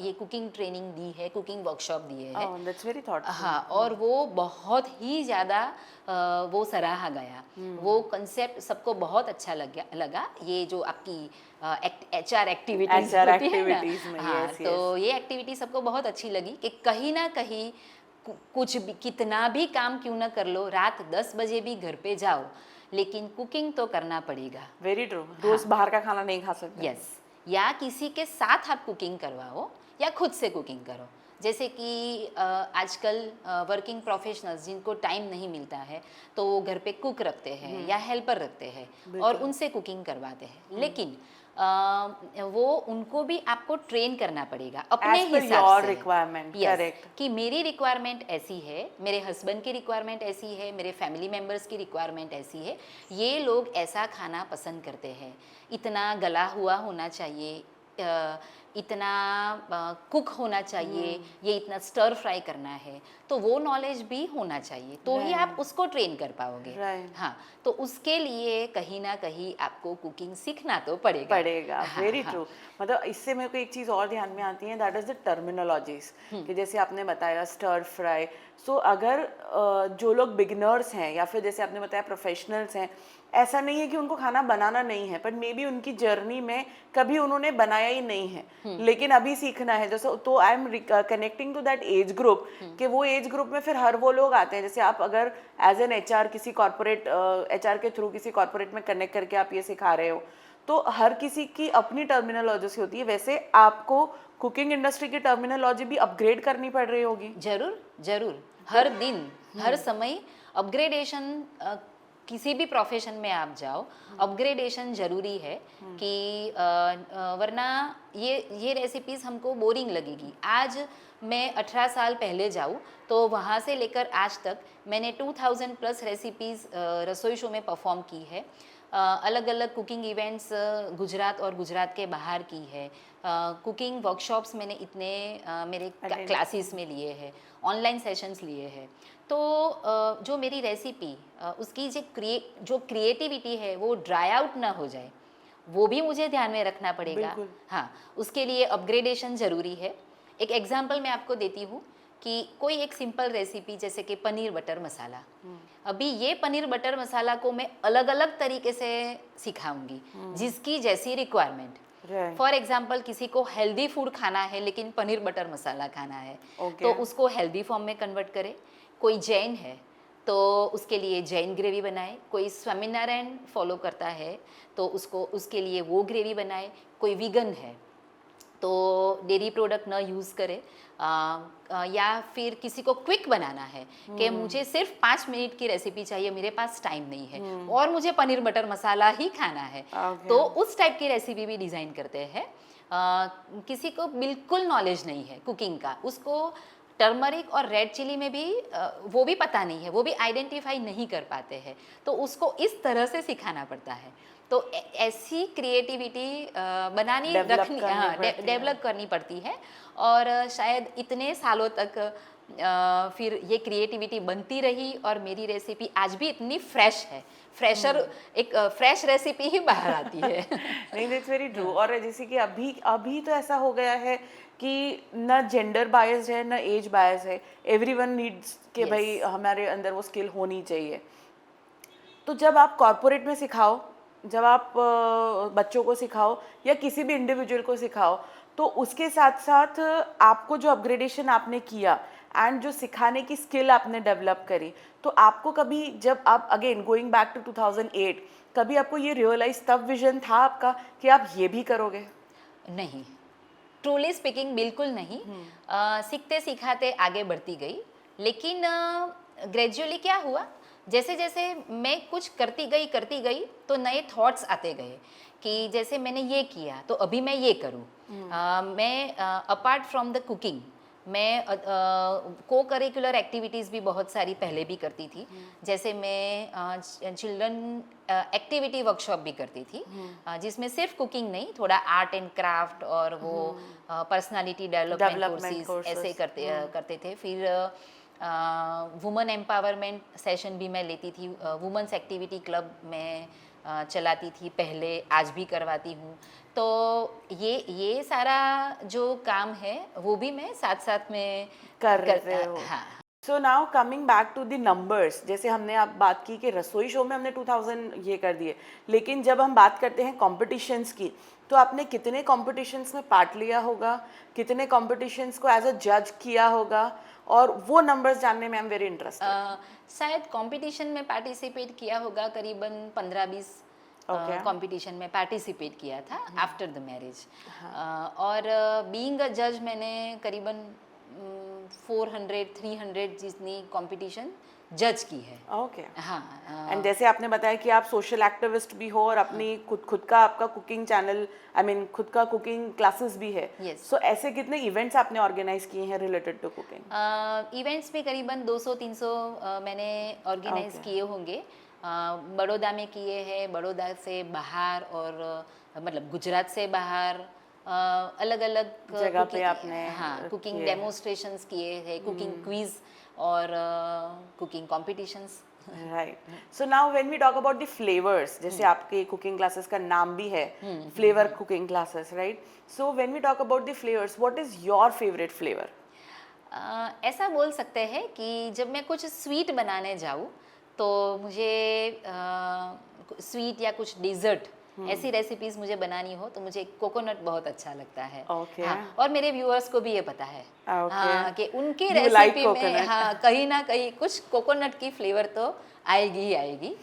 ये कुकिंग ट्रेनिंग दी है, कुकिंग वर्कशॉप दिए है। Oh, that's very thoughtful. हाँ, और वो बहुत ही ज़्यादा वो सराहा गया। वो कंसेप्ट सबको बहुत अच्छा लगा। ये जो आपकी HR एक्टिविटीज़ HR होती है activities ना, में, हाँ, yes, तो ये एक्टिविटी सबको बहुत अच्छी लगी कि कहीं ना कहीं कुछ भी, कितना भी काम क्यों ना कर लो, रात 10 बजे भी घर पे जाओ, लेकिन कुकिंग तो करना पड़ेगा। Very true. रोज बाहर का खाना नहीं खा सकते। यस। या किसी के साथ आप कुकिंग करवाओ या खुद से कुकिंग करो। जैसे कि आजकल वर्किंग प्रोफेशनल्स जिनको टाइम नहीं मिलता है तो वो घर पे कुक रखते हैं या हेल्पर रखते हैं और उनसे कुकिंग करवाते हैं, लेकिन वो उनको भी आपको ट्रेन करना पड़ेगा अपने As per हिसाब your से। requirement, Yes, correct. कि मेरी रिक्वायरमेंट ऐसी है, मेरे हस्बैंड की रिक्वायरमेंट ऐसी है, मेरे फैमिली मेम्बर्स की रिक्वायरमेंट ऐसी है, ये लोग ऐसा खाना पसंद करते हैं, इतना गला हुआ होना चाहिए, इतना कुक होना चाहिए, ये इतना स्टर फ्राई करना है, तो वो नॉलेज भी होना चाहिए, तो ही आप उसको ट्रेन कर पाओगे। Right. हाँ, तो उसके लिए कहीं ना कहीं आपको कुकिंग सीखना तो पड़ेगा। Very true. मतलब इससे मेरे को एक चीज़ और ध्यान में आती है, दैट इज़ द टर्मिनोलॉजीज, कि जैसे आपने बताया स्टर फ्राई। सो अगर जो लोग बिगिनर्स हैं या फिर जैसे आपने बताया प्रोफेशनल्स हैं, ऐसा नहीं है कि उनको खाना बनाना नहीं है, पर मे बी उनकी जर्नी में कभी उन्होंने बनाया ही नहीं है, लेकिन अभी सीखना है, जैसे तो I am connecting to that age group कि वो एज ग्रुप में फिर हर वो लोग आते हैं, जैसे आप अगर एज एन एचआर किसी कॉर्पोरेट एचआर के थ्रू किसी कॉर्पोरेट में कनेक्ट करके आप ये सिखा रहे हो, तो हर किसी की अपनी टर्मिनोलॉजी होती है, वैसे आपको कुकिंग इंडस्ट्री की टर्मिनोलॉजी भी अपग्रेड करनी पड़ रही होगी। जरूर जरूर, हर दिन हर समय अपग्रेडेशन, किसी भी प्रोफेशन में आप जाओ अपग्रेडेशन जरूरी है कि वरना ये रेसिपीज़ हमको बोरिंग लगेगी। आज मैं 18 साल पहले जाऊँ तो वहाँ से लेकर आज तक मैंने 2000 प्लस रेसिपीज़ रसोई शो में परफॉर्म की है। अलग अलग कुकिंग इवेंट्स गुजरात और गुजरात के बाहर की है। कुकिंग वर्कशॉप्स मैंने इतने मेरे क्लासेस में लिए हैं, ऑनलाइन सेशंस लिए हैं। तो जो मेरी रेसिपी उसकी जो क्रिएटिविटी है वो ड्राई आउट ना हो जाए, वो भी मुझे ध्यान में रखना पड़ेगा। हाँ, उसके लिए अपग्रेडेशन ज़रूरी है। एक एग्जांपल मैं आपको देती हूँ कि कोई एक सिंपल रेसिपी जैसे कि पनीर बटर मसाला, अभी ये पनीर बटर मसाला को मैं अलग अलग तरीके से सिखाऊंगी जिसकी जैसी रिक्वायरमेंट। फॉर एग्जाम्पल किसी को हेल्दी फूड खाना है लेकिन पनीर बटर मसाला खाना है, तो उसको हेल्दी फॉर्म में कन्वर्ट करे। कोई जैन है तो उसके लिए जैन ग्रेवी बनाए, कोई स्वामीनारायण फॉलो करता है तो उसके लिए वो ग्रेवी बनाए, कोई वीगन है तो डेयरी प्रोडक्ट ना यूज़ करे, या फिर किसी को क्विक बनाना है कि मुझे सिर्फ 5 मिनट की रेसिपी चाहिए, मेरे पास टाइम नहीं है और मुझे पनीर बटर मसाला ही खाना है, तो उस टाइप की रेसिपी भी डिज़ाइन करते हैं। किसी को बिल्कुल नॉलेज नहीं है कुकिंग का, उसको टर्मरिक और रेड चिली में भी वो भी पता नहीं है, वो भी आइडेंटिफाई नहीं कर पाते हैं, तो उसको इस तरह से सिखाना पड़ता है। तो ऐसी क्रिएटिविटी बनानी रखनी, हाँ, डेवलप करनी पड़ती है और शायद इतने सालों तक फिर ये क्रिएटिविटी बनती रही और मेरी रेसिपी आज भी इतनी फ्रेश है। एक फ्रेश रेसिपी ही बाहर आती है। नहीं, दैट्स वेरी ट्रू। और जैसे कि अभी तो ऐसा हो गया है कि ना जेंडर बायस है ना एज बायस है, एवरीवन नीड्स कि भाई हमारे अंदर वो स्किल होनी चाहिए। तो जब आप कॉर्पोरेट में सिखाओ, जब आप बच्चों को सिखाओ या किसी भी इंडिविजुअल को सिखाओ, तो उसके साथ साथ आपको जो अपग्रेडेशन आपने किया एंड जो सिखाने की स्किल आपने डेवलप करी, तो आपको कभी जब आप अगेन गोइंग बैक टू 2008, कभी आपको ये रियलाइज तब विजन था आपका कि आप ये भी करोगे? नहीं, ट्रूली स्पीकिंग बिल्कुल नहीं। सीखते सिखाते आगे बढ़ती गई, लेकिन ग्रेजुअली क्या हुआ, जैसे जैसे मैं कुछ करती गई तो नए थॉट्स आते गए कि जैसे मैंने ये किया तो अभी मैं ये करूँ। मैं अपार्ट फ्रॉम द कुकिंग मैं को करिकुलर एक्टिविटीज़ भी बहुत सारी पहले भी करती थी। जैसे मैं चिल्ड्रन एक्टिविटी वर्कशॉप भी करती थी, जिसमें सिर्फ कुकिंग नहीं, थोड़ा आर्ट एंड क्राफ्ट और वो पर्सनालिटी डेवलपमेंट कोर्सेज ऐसे करते थे। फिर वुमेन एम्पावरमेंट सेशन भी मैं लेती थी, वुमेन्स एक्टिविटी क्लब में चलाती थी पहले, आज भी करवाती हूँ। तो ये सारा जो काम है वो भी मैं साथ साथ में कर रहे हो। हाँ। So now coming back to the numbers, जैसे हमने आप बात की कि रसोई शो में हमने 2000 ये कर दिए, लेकिन जब हम बात करते हैं कॉम्पिटिशन्स की, तो आपने कितने कॉम्पिटिशन्स में पार्ट लिया होगा, कितने कॉम्पिटिशन्स को एज अ जज किया होगा, और वो नंबर्स जानने में आई एम वेरी इंटरेस्टेड। शायद कंपटीशन में पार्टिसिपेट किया होगा, करीबन 15-20 कंपटीशन में पार्टिसिपेट किया था आफ्टर द मैरिज। और बीइंग अ जज मैंने करीबन 400-300 जितनी कंपटीशन जज की है। ओके। हाँ। एंड जैसे आपने बताया कि आप सोशल एक्टिविस्ट भी हो और अपनी खुद का आपका कुकिंग चैनल, आई मीन खुद का कुकिंग क्लासेस भी है। Yes. सो ऐसे कितने इवेंट्स आपने ऑर्गेनाइज किए हैं रिलेटेड टू कुकिंग? इवेंट्स भी करीबन 200-300 मैंने ऑर्गेनाइज किए होंगे। बड़ौदा में किए हैं, बड़ौदा से बाहर और मतलब गुजरात से बाहर अलग अलग जगह पे आपने कुकिंग डेमोन्स्ट्रेशंस किए हैं, कुकिंग क्विज और cooking competitions. Right. So now when we talk about the flavours, जैसे आपके कुकिंग क्लासेस का नाम भी है flavour cooking classes, right? So when we talk about the flavours, what is your favourite flavour? ऐसा बोल सकते हैं कि जब मैं कुछ स्वीट बनाने जाऊँ तो मुझे स्वीट या कुछ डिज़र्ट ऐसी रेसिपीज मुझे बनानी हो तो मुझे कोकोनट बहुत अच्छा लगता है। Okay. हाँ, और मेरे व्यूअर्स को भी ये पता है Okay. हाँ, कि उनकी You like रेसिपी में coconut. हाँ कहीं ना कहीं कुछ कोकोनट की फ्लेवर तो आएगी ही आएगी।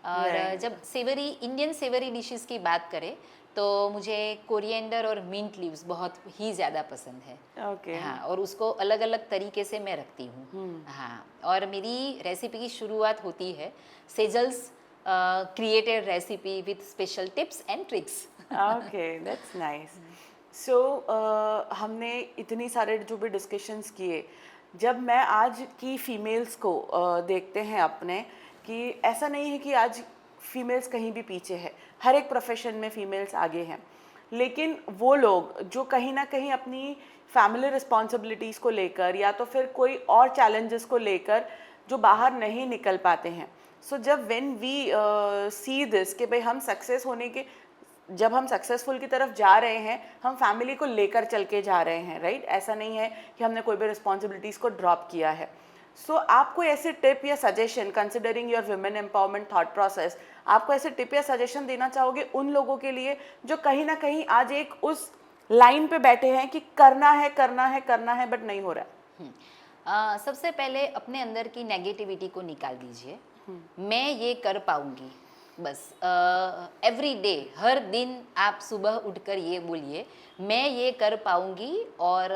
और Right. जब सेवरी इंडियन सेवरी डिशेस की बात करें तो मुझे कोरिएंडर और मिंट लीव्स बहुत ही ज़्यादा पसंद है। Okay. हाँ, और उसको अलग अलग तरीके से मैं रखती हूँ। हाँ, और मेरी रेसिपी की शुरुआत होती है Sejal's created recipe with special tips and tricks. Okay, that's nice. So हमने इतनी सारे जो भी डिस्कशंस किए, जब मैं आज की फीमेल्स को देखते हैं अपने, कि ऐसा नहीं है कि आज फीमेल्स कहीं भी पीछे है, हर एक प्रोफेशन में फीमेल्स आगे हैं, लेकिन वो लोग जो कहीं ना कहीं अपनी फैमिली रिस्पॉन्सिबिलिटीज़ को लेकर या तो फिर कोई और चैलेंजेस को लेकर जो बाहर नहीं निकल पाते हैं, सो जब व्हेन वी सी दिस कि भाई हम सक्सेस होने के, जब हम सक्सेसफुल की तरफ जा रहे हैं, हम फैमिली को लेकर चल के जा रहे हैं, राइट? ऐसा नहीं है कि हमने कोई भी रिस्पॉन्सिबिलिटीज़ को ड्रॉप किया है। सो आप कोई ऐसे टिप या suggestion, considering your women empowerment thought process, आपको ऐसे टिप या सजेशन देना चाहोगे उन लोगों के लिए जो कहीं ना कहीं आज एक उस लाइन पे बैठे हैं कि करना है करना है करना है बट नहीं हो रहा है? सबसे पहले अपने अंदर की नेगेटिविटी को निकाल दीजिए। मैं ये कर पाऊंगी, बस एवरी डे, हर दिन आप सुबह उठकर ये बोलिए मैं ये कर पाऊंगी, और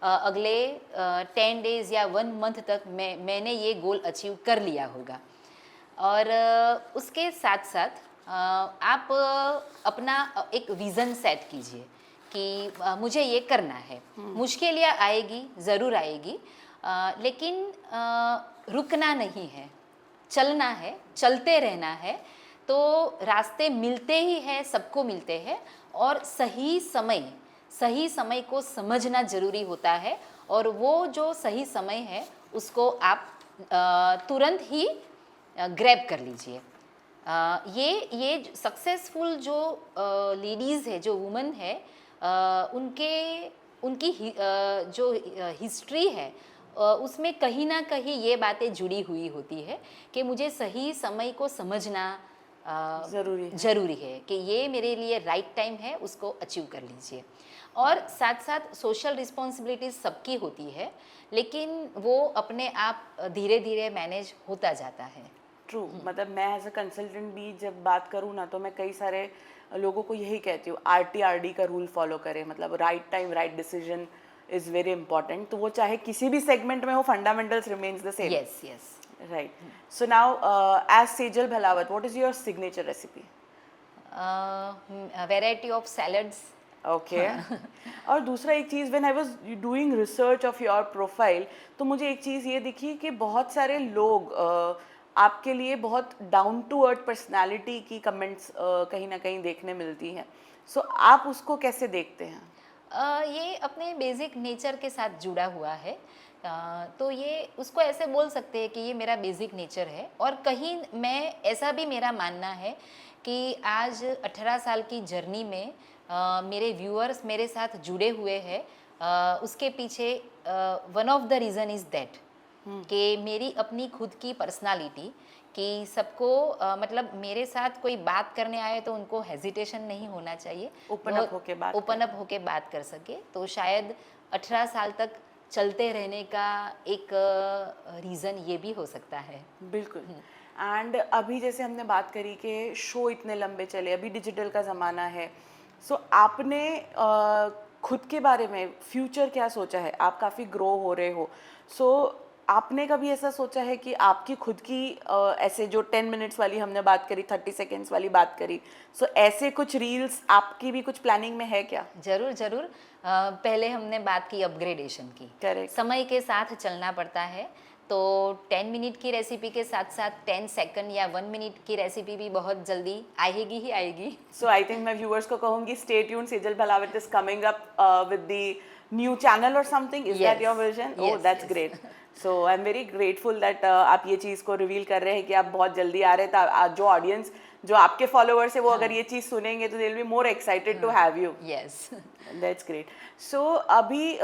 अगले 10 डेज या 1 मंथ तक मैंने ये गोल अचीव कर लिया होगा। और उसके साथ साथ आप अपना एक विज़न सेट कीजिए कि मुझे ये करना है। मुश्किलें आएगी, ज़रूर आएगी, लेकिन रुकना नहीं है, चलना है, चलते रहना है। तो रास्ते मिलते ही हैं, सबको मिलते हैं, और सही समय को समझना ज़रूरी होता है, और वो जो सही समय है उसको आप तुरंत ही ग्रैब कर लीजिए। ये सक्सेसफुल जो लेडीज़ है, जो वुमेन है, उनकी जो हिस्ट्री है उसमें कहीं ना कहीं ये बातें जुड़ी हुई होती है कि मुझे सही समय को समझना ज़रूरी है कि ये मेरे लिए राइट टाइम है, उसको अचीव कर लीजिए। और साथ साथ सोशल रिस्पॉन्सिबिलिटीज़ सबकी होती है, लेकिन वो अपने आप धीरे धीरे मैनेज होता जाता है। ट्रू, मतलब मैं एज अ कंसल्टेंट भी जब बात करूँ ना, तो मैं कई सारे लोगों को यही कहती हूँ, RTRD का रूल फॉलो करें, मतलब right time right decision is very important. तो वो चाहे किसी भी सेगमेंट में हो, fundamentals remains the same. Yes yes, right. So now as Sejal Bhalawat, what is your signature recipe? Variety of salads. Okay. और दूसरा एक चीज़, when I was doing research of your profile, तो मुझे एक चीज़ ये दिखी कि बहुत सारे लोग आपके लिए बहुत डाउन टू अर्थ पर्सनालिटी की कमेंट्स कहीं ना कहीं देखने मिलती हैं। सो आप उसको कैसे देखते हैं? ये अपने बेसिक नेचर के साथ जुड़ा हुआ है, तो ये उसको ऐसे बोल सकते हैं कि ये मेरा बेसिक नेचर है। और कहीं मैं ऐसा भी मेरा मानना है कि आज 18 साल की जर्नी में मेरे व्यूअर्स मेरे साथ जुड़े हुए हैं, उसके पीछे one of the reason is that कि मेरी अपनी खुद की पर्सनालिटी, कि सबको मतलब मेरे साथ कोई बात करने आए तो उनको हेजिटेशन नहीं होना चाहिए, ओपन अप होके बात कर सके। तो शायद 18 साल तक चलते रहने का एक रीज़न ये भी हो सकता है। बिल्कुल। एंड अभी जैसे हमने बात करी कि शो इतने लंबे चले, अभी डिजिटल का ज़माना है, सो आपने खुद के बारे में फ्यूचर क्या सोचा है? आप काफ़ी ग्रो हो रहे हो, सो आपने कभी ऐसा सोचा है कि आपकी खुद की ऐसे जो 10 मिनट्स वाली हमने बात करी, 30 सेकेंड्स वाली बात करी, सो ऐसे कुछ रील्स आपकी भी कुछ प्लानिंग में है क्या? ज़रूर ज़रूर। पहले हमने बात की अपग्रेडेशन की। करेक्ट। समय के साथ चलना पड़ता है, तो 10 मिनट की रेसिपी के साथ साथ 10 सेकंड या 1 मिनट की रेसिपी भी बहुत जल्दी आएगी ही आएगी। सो आई थिंक मैं व्यूअर्स को कहूँगी, stay tuned, Sejal Bhalawat is coming up with the new channel और something. Is that your vision? Oh, that's great. So I am very grateful that आप ये चीज़ को रिवील कर रहे हैं कि आप बहुत जल्दी आ रहे हैं। जो ऑडियंस, जो आपके फॉलोअर्स है, वो अगर ये चीज़ सुनेंगे तो they will be more excited to have you. Yes. That's great. So अभी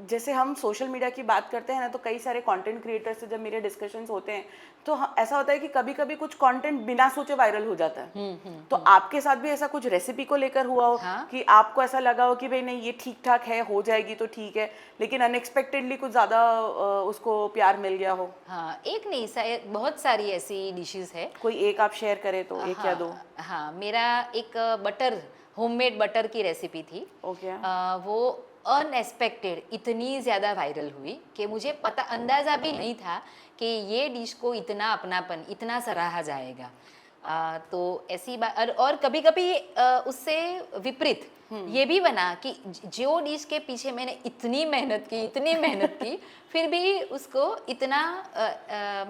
जैसे हम सोशल मीडिया की बात करते हैं ना, तो कई सारे कंटेंट क्रिएटर्स से जब मेरे डिस्कशंस होते हैं तो ऐसा होता है कि कभी कभी कुछ कंटेंट बिना सोचे वायरल हो जाता है। तो आपके साथ भी ऐसा कुछ रेसिपी को लेकर हुआ हो हाँ। कि आपको ऐसा लगा हो कि भाई नहीं ये ठीक ठाक है, हो जाएगी तो ठीक है, लेकिन अनएक्सपेक्टेडली कुछ ज़्यादा उसको प्यार मिल गया हो? हाँ, एक नहीं, बहुत सारी ऐसी डिशेस है। कोई एक आप शेयर करें तो, एक या दो? हाँ, मेरा एक बटर, होममेड बटर की रेसिपी थी। ओके। वो अनएक्सपेक्टेड इतनी ज़्यादा वायरल हुई कि मुझे पता अंदाज़ा भी नहीं था कि ये डिश को इतना अपनापन, इतना सराहा जाएगा। तो ऐसी बात, और कभी कभी उससे विपरीत ये भी बना कि जो डिश के पीछे मैंने इतनी मेहनत की, इतनी मेहनत की, फिर भी उसको इतना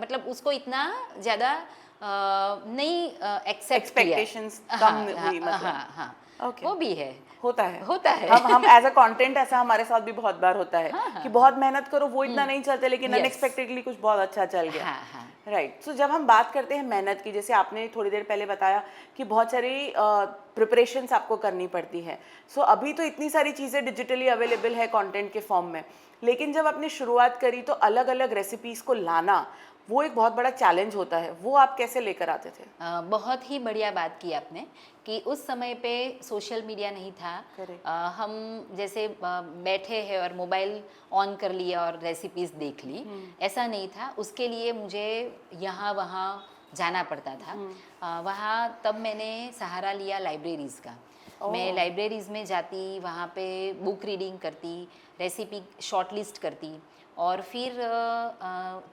मतलब उसको इतना ज़्यादा नहीं एक्सेप्ट किया। एक्सपेक्टेशंस कम हुई मतलब? हाँ हाँ, ओके। वो भी है, होता है, होता है। हम एज अ कंटेंट ऐसा हमारे साथ भी बहुत बार होता है कि बहुत मेहनत करो वो इतना नहीं चलता, लेकिन Yes. अनएक्सपेक्टेडली कुछ बहुत अच्छा चल गया। हाँ हाँ। राइट। सो जब हम बात करते हैं मेहनत की, जैसे आपने थोड़ी देर पहले बताया कि बहुत सारी प्रिपरेशंस आपको करनी पड़ती है। सो अभी तो इतनी सारी चीज़ें डिजिटली अवेलेबल है कंटेंट के फॉर्म में, लेकिन जब आपने शुरुआत करी तो अलग अलग रेसिपीज़ को लाना वो एक बहुत बड़ा चैलेंज होता है, वो आप कैसे लेकर आते थे? बहुत ही बढ़िया बात की आपने कि उस समय पे सोशल मीडिया नहीं था। Correct. हम जैसे बैठे हैं और मोबाइल ऑन कर लिया और रेसिपीज देख ली, ऐसा नहीं था। उसके लिए मुझे यहाँ वहाँ जाना पड़ता था। वहाँ तब मैंने सहारा लिया लाइब्रेरीज़ का। मैं लाइब्रेरीज़ में जाती, वहाँ पे बुक रीडिंग करती, रेसिपी शॉर्टलिस्ट करती, और फिर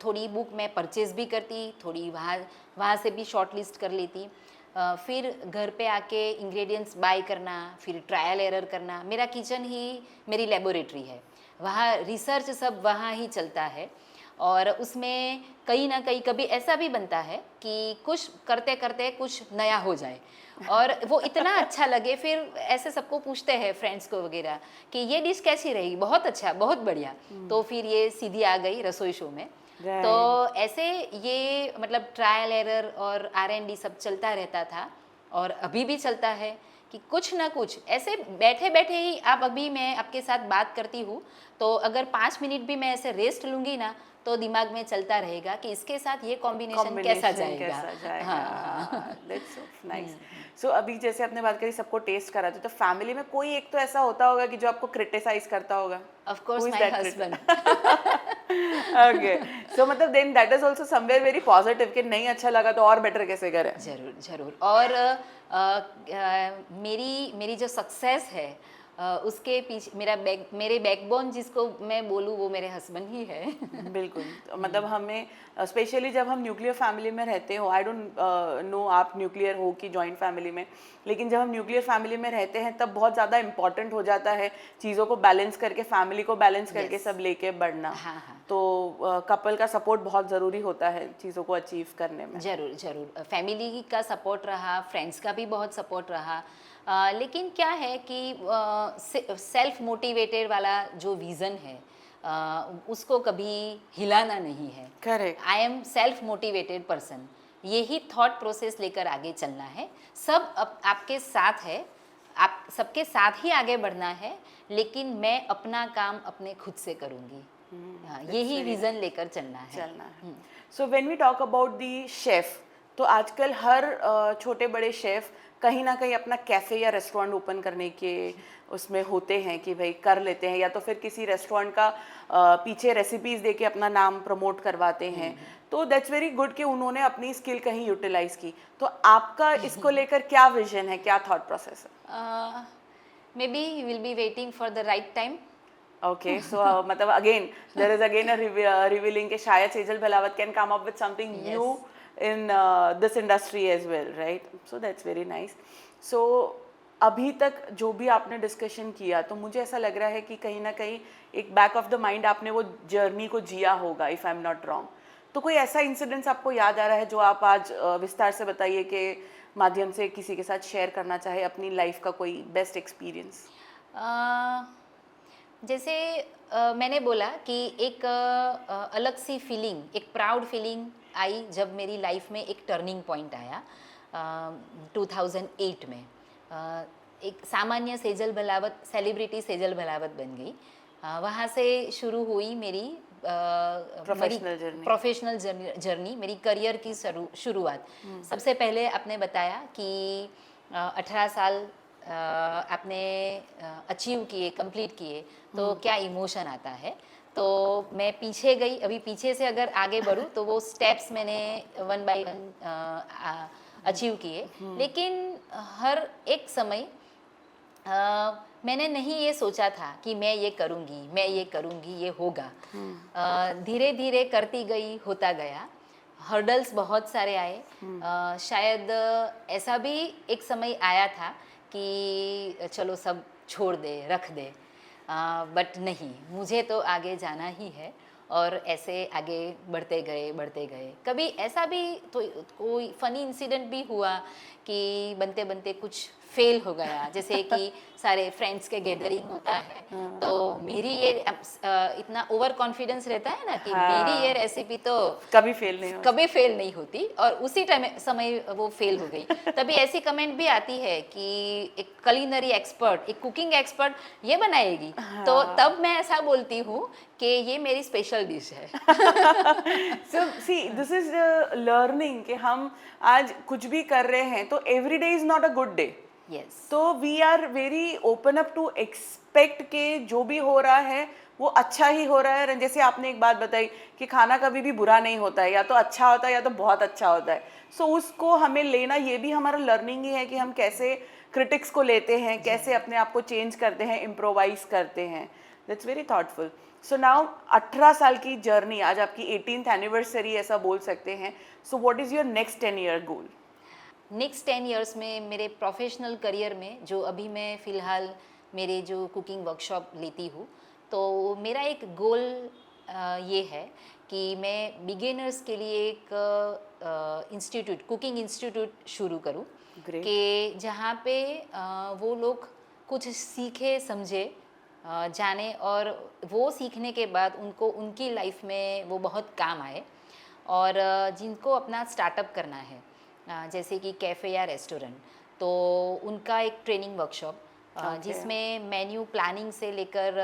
थोड़ी बुक मैं परचेज़ भी करती, थोड़ी वहाँ से भी शॉर्ट लिस्ट कर लेती। फिर घर पे आके इंग्रेडिएंट्स बाय करना, फिर ट्रायल एरर करना। मेरा किचन ही मेरी लेबोरेटरी है, वहाँ रिसर्च सब वहाँ ही चलता है। और उसमें कहीं ना कहीं कभी ऐसा भी बनता है कि कुछ करते करते कुछ नया हो जाए और वो इतना अच्छा लगे, फिर ऐसे सबको पूछते हैं फ्रेंड्स को वगैरह कि ये डिश कैसी रहेगी, बहुत अच्छा, बहुत बढ़िया। तो फिर ये सीधी आ गई रसोई शो में। तो ऐसे ये मतलब ट्रायल एरर और R&D सब चलता रहता था, और अभी भी चलता है कि कुछ ना कुछ ऐसे बैठे बैठे ही आप, अभी मैं आपके साथ बात करती हूँ तो अगर 5 मिनट भी मैं ऐसे रेस्ट लूँगी ना तो दिमाग में चलता रहेगा कि इसके साथ ये कॉम्बिनेशन कैसा जाएगा। हाँ, दैट्स सो नाइस। सो अभी जैसे आपने बात करी सबको टेस्ट करा, तो फैमिली में कोई एक तो ऐसा होता होगा कि जो आपको क्रिटिसाइज करता होगा? Of course my husband. Okay, so मतलब then that is also somewhere very positive कि नहीं अच्छा लगा तो और बेटर कैसे करें। जरूर जरूर। और मेरी जो सक्सेस है उसके पीछे मेरे बैकबोन जिसको मैं बोलूँ वो मेरे हस्बैंड ही है। बिल्कुल। तो मतलब हमें स्पेशली जब हम न्यूक्लियर फैमिली में रहते हो, आई डोंट नो आप न्यूक्लियर हो कि जॉइंट फैमिली में, लेकिन जब हम न्यूक्लियर फैमिली में रहते हैं तब बहुत ज़्यादा इंपॉर्टेंट हो जाता है चीज़ों को बैलेंस करके, फैमिली को बैलेंस करके Yes. सब लेके बढ़ना। हाँ हाँ, तो कपल का सपोर्ट बहुत ज़रूरी होता है चीज़ों को अचीव करने में। जरूर जरूर। फैमिली का सपोर्ट रहा, फ्रेंड्स का भी बहुत सपोर्ट रहा। लेकिन क्या है कि सेल्फ मोटिवेटेड वाला जो विज़न है उसको कभी हिलाना नहीं है। Correct. I am self motivated person, यही थॉट प्रोसेस लेकर आगे चलना है। सब आपके साथ है, आप सबके साथ ही आगे बढ़ना है, लेकिन मैं अपना काम अपने खुद से करूँगी। यही विज़न लेकर चलना है। So when we talk about the chef, तो आजकल हर छोटे बड़े शेफ कहीं ना कहीं अपना कैफ़े या रेस्टोरेंट ओपन करने के उसमें होते हैं कि भाई कर लेते हैं, या तो फिर किसी रेस्टोरेंट का पीछे रेसिपीज़ दे के अपना नाम प्रमोट करवाते हैं। तो दैट्स वेरी गुड कि उन्होंने अपनी स्किल कहीं यूटिलाइज की। तो आपका इसको लेकर क्या विजन है, क्या थॉट प्रोसेस है? Maybe you will be waiting for the right time. Okay, so मतलब again there is again a revealing कि शायद Sejal Bahlawat can come up with something new in this industry as well, right? So that's very nice. So अभी तक जो भी आपने discussion किया, तो मुझे ऐसा लग रहा है कि कहीं ना कहीं एक बैक ऑफ द माइंड आपने वो जर्नी को जिया होगा, if I am not wrong. तो कोई ऐसा इंसिडेंस आपको याद आ रहा है जो आप आज विस्तार से बताइए के माध्यम से किसी के साथ शेयर करना चाहे अपनी लाइफ का कोई बेस्ट एक्सपीरियंस? जैसे मैंने बोला कि एक अलग सी फीलिंग, एक प्राउड फीलिंग आई जब मेरी लाइफ में एक टर्निंग पॉइंट आया 2008 में। एक सामान्य सेजल भलावत, सेलिब्रिटी सेजल भलावत बन गई। वहाँ से शुरू हुई मेरी प्रोफेशनल जर्नी, मेरी करियर की शुरुआत। सबसे पहले आपने बताया कि 18 साल आपने अचीव किए, कंप्लीट किए, तो क्या इमोशन आता है। तो मैं पीछे गई, अभी पीछे से अगर आगे बढ़ूँ तो वो स्टेप्स मैंने 1 बाय 1 अचीव किए। लेकिन हर एक समय मैंने नहीं ये सोचा था कि मैं ये करूँगी, मैं ये करूँगी, ये होगा। धीरे धीरे करती गई, होता गया। हर्डल्स बहुत सारे आए। शायद ऐसा भी एक समय आया था कि चलो सब छोड़ दे, रख दे, बट नहीं, मुझे तो आगे जाना ही है। और ऐसे आगे बढ़ते गए, बढ़ते गए। कभी ऐसा भी तो कोई फ़नी इंसिडेंट भी हुआ कि बनते बनते कुछ फेल हो गया, जैसे कि सारे फ्रेंड्स के गैदरिंग होता है, तो मेरी ये इतना ओवर कॉन्फिडेंस रहता है ना कि मेरी ये रेसिपी तो कभी फेल नहीं होती, और उसी टाइम समय वो फेल हो गई। तभी ऐसी कमेंट भी आती है कि एक कुलिनरी एक्सपर्ट, एक कुकिंग एक्सपर्ट ये बनाएगी, तो तब मैं ऐसा बोलती हूँ कि ये मेरी स्पेशल डिश है। So see, this is learning कि हम आज कुछ भी कर रहे हैं तो every day is not a good day. Yes. तो we are very open up to expect के जो भी हो रहा है वो अच्छा ही हो रहा है। जैसे आपने एक बात बताई कि खाना कभी भी बुरा नहीं होता है, या तो अच्छा होता है या तो बहुत अच्छा होता है। सो उसको हमें लेना, ये भी हमारा लर्निंग ही है कि हम कैसे क्रिटिक्स को लेते हैं, कैसे अपने आप को चेंज करते हैं, इम्प्रोवाइज करते हैं। That's very thoughtful. So now 18 साल की जर्नी, आज आपकी 18th एनिवर्सरी ऐसा बोल सकते हैं। So what is your next 10 year goal? Next 10 years में मेरे प्रोफेशनल करियर में, जो अभी मैं फ़िलहाल मेरे जो कुकिंग वर्कशॉप लेती हूँ, तो मेरा एक गोल ये है कि मैं बिगिनर्स के लिए एक इंस्टीट्यूट, कुकिंग इंस्टीट्यूट शुरू करूँ, कि जहाँ पे वो लोग कुछ सीखे, समझे, जाने, और वो सीखने के बाद उनको उनकी लाइफ में वो बहुत काम आए। और जिनको अपना स्टार्टअप करना है, जैसे कि कैफ़े या रेस्टोरेंट, तो उनका एक ट्रेनिंग वर्कशॉप, जिसमें मेन्यू प्लानिंग से लेकर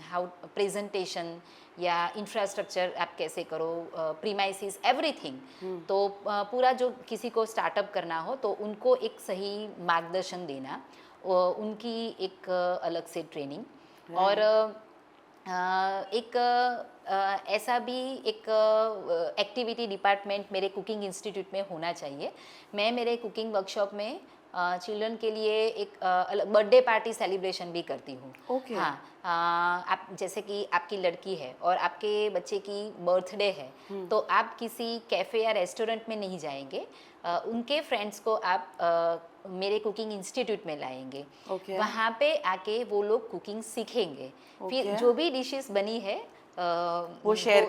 हाउ प्रेजेंटेशन या इंफ्रास्ट्रक्चर आप कैसे करो, प्रीमाइसिस, एवरीथिंग। तो पूरा जो किसी को स्टार्टअप करना हो तो उनको एक सही मार्गदर्शन देना, उनकी एक अलग से ट्रेनिंग। और एक ऐसा भी एक एक्टिविटी डिपार्टमेंट मेरे कुकिंग इंस्टीट्यूट में होना चाहिए। मैं मेरे कुकिंग वर्कशॉप में चिल्ड्रन के लिए एक बर्थडे पार्टी सेलिब्रेशन भी करती हूँ। Okay. हाँ, आप जैसे कि आपकी लड़की है और आपके बच्चे की बर्थडे है, तो आप किसी कैफ़े या रेस्टोरेंट में नहीं जाएंगे, उनके फ्रेंड्स को आप मेरे कुकिंग इंस्टीट्यूट में लाएंगे। Okay. वहाँ पे आके वो लोग कुकिंग सीखेंगे। फिर जो भी डिशेस बनी है वो शेयर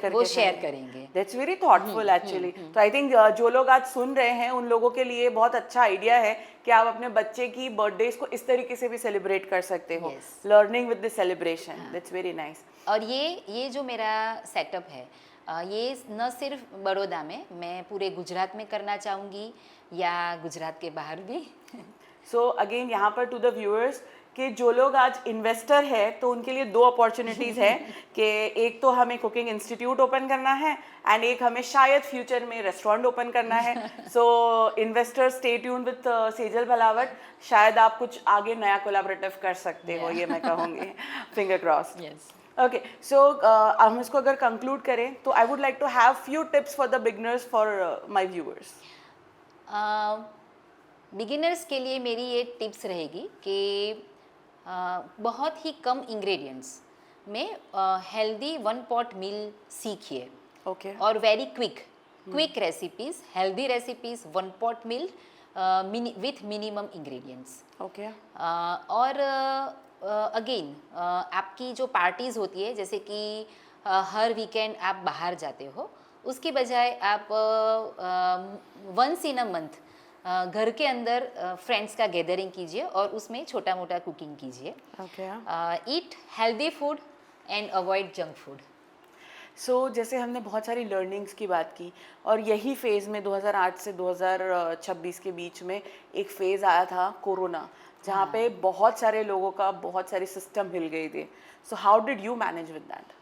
करेंगे। That's very thoughtful actually. तो आई थिंक जो लोग आज सुन रहे हैं उन लोगों के लिए बहुत अच्छा आइडिया है कि आप अपने बच्चे की बर्थडेज को इस तरीके से भी सेलिब्रेट कर सकते हो, learning with the celebration. That's very nice. और ये जो मेरा सेटअप है, ये न सिर्फ बड़ौदा में, मैं पूरे गुजरात में करना चाहूँगी या गुजरात के बाहर भी। सो अगेन यहाँ पर टू द व्यूअर्स कि जो लोग आज इन्वेस्टर है तो उनके लिए 2 अपॉर्चुनिटीज़ है कि एक तो हमें कुकिंग इंस्टीट्यूट ओपन करना है एंड एक हमें शायद फ्यूचर में रेस्टोरेंट ओपन करना है। So investor stay tuned with Sejal Bhalawat, शायद आप कुछ आगे नया कोलैबोरेटिव कर सकते हो, ये मैं कहूँगी। Finger cross. ओके, सो हम इसको अगर कंक्लूड करें तो I would like to have few tips for the beginners, for my viewers. Beginners के लिए मेरी ये टिप्स रहेगी कि बहुत ही कम इंग्रेडिएंट्स में हेल्दी 1 पॉट मील सीखिए। ओके। और very quick recipes, healthy recipes, 1 pot meal with minimum ingredients. Okay. और अगेन आपकी जो पार्टीज़ होती है, जैसे कि हर वीकेंड आप बाहर जाते हो, उसकी बजाय आप वंस इन अ मंथ घर के अंदर फ्रेंड्स का गैदरिंग कीजिए और उसमें छोटा मोटा कुकिंग कीजिए। Eat healthy food and avoid junk food. So जैसे हमने बहुत सारी लर्निंग्स की बात की, और यही फेज़ में 2008 से 2026 के बीच में एक फ़ेज़ आया था कोरोना, जहाँ पे बहुत सारे लोगों का बहुत सारी सिस्टम हिल गई थी. So how did you manage with that?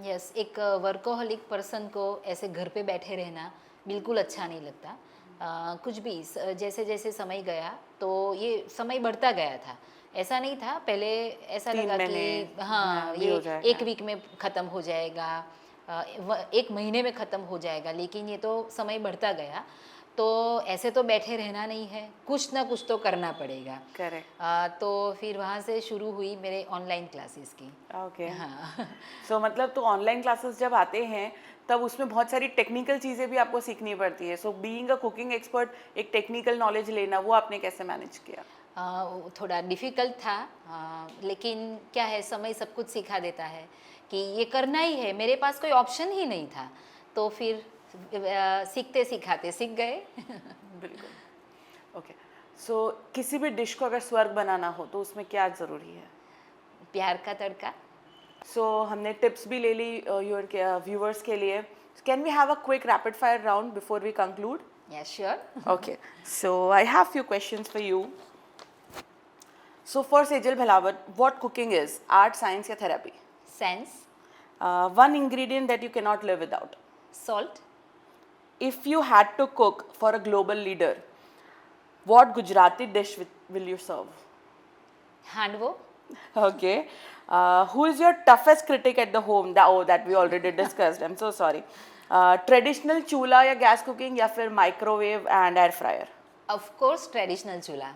Yes, एक वर्कोहलिक पर्सन को ऐसे घर पे बैठे रहना बिल्कुल अच्छा नहीं लगता. कुछ भी जैसे जैसे समय गया तो ये समय बढ़ता गया था. ऐसा नहीं था पहले. ऐसा 3 लगा महीने कि हाँ भी ये हो जाएगा. एक वीक में ख़त्म हो जाएगा, एक महीने में ख़त्म हो जाएगा, लेकिन ये तो समय बढ़ता गया. तो ऐसे तो बैठे रहना नहीं है, कुछ ना कुछ तो करना पड़ेगा. करेक्ट. तो फिर वहाँ से शुरू हुई मेरे ऑनलाइन क्लासेस की. ओके. हाँ. सो मतलब तो ऑनलाइन क्लासेस जब आते हैं तब उसमें बहुत सारी टेक्निकल चीज़ें भी आपको सीखनी पड़ती है. So being a cooking expert एक टेक्निकल नॉलेज लेना वो आपने कैसे मैनेज किया? वो थोड़ा डिफ़िकल्ट था, लेकिन क्या है, समय सब कुछ सिखा देता है कि ये करना ही है. मेरे पास कोई ऑप्शन ही नहीं था. तो फिर सीखते सिखाते सीख गए. बिल्कुल. ओके. सो किसी भी डिश को अगर स्वर्ग बनाना हो तो उसमें क्या ज़रूरी है? प्यार का तड़का. सो हमने टिप्स भी ले ली योर व्यूअर्स के लिए. Can we have a quick rapid fire round before we conclude? Yeah sure. Okay, so I have few questions for you. So for Sejal Bhelawat, what cooking is? Art, science, या therapy? Sense. One ingredient that you cannot live without. Salt. If you had to cook for a global leader, what Gujarati dish will you serve? Handvo. Okay. Who is your toughest critic at the home? That we already discussed. I'm so sorry. Traditional चूल्हा या gas cooking या फिर microwave and air fryer? Of course traditional chulha.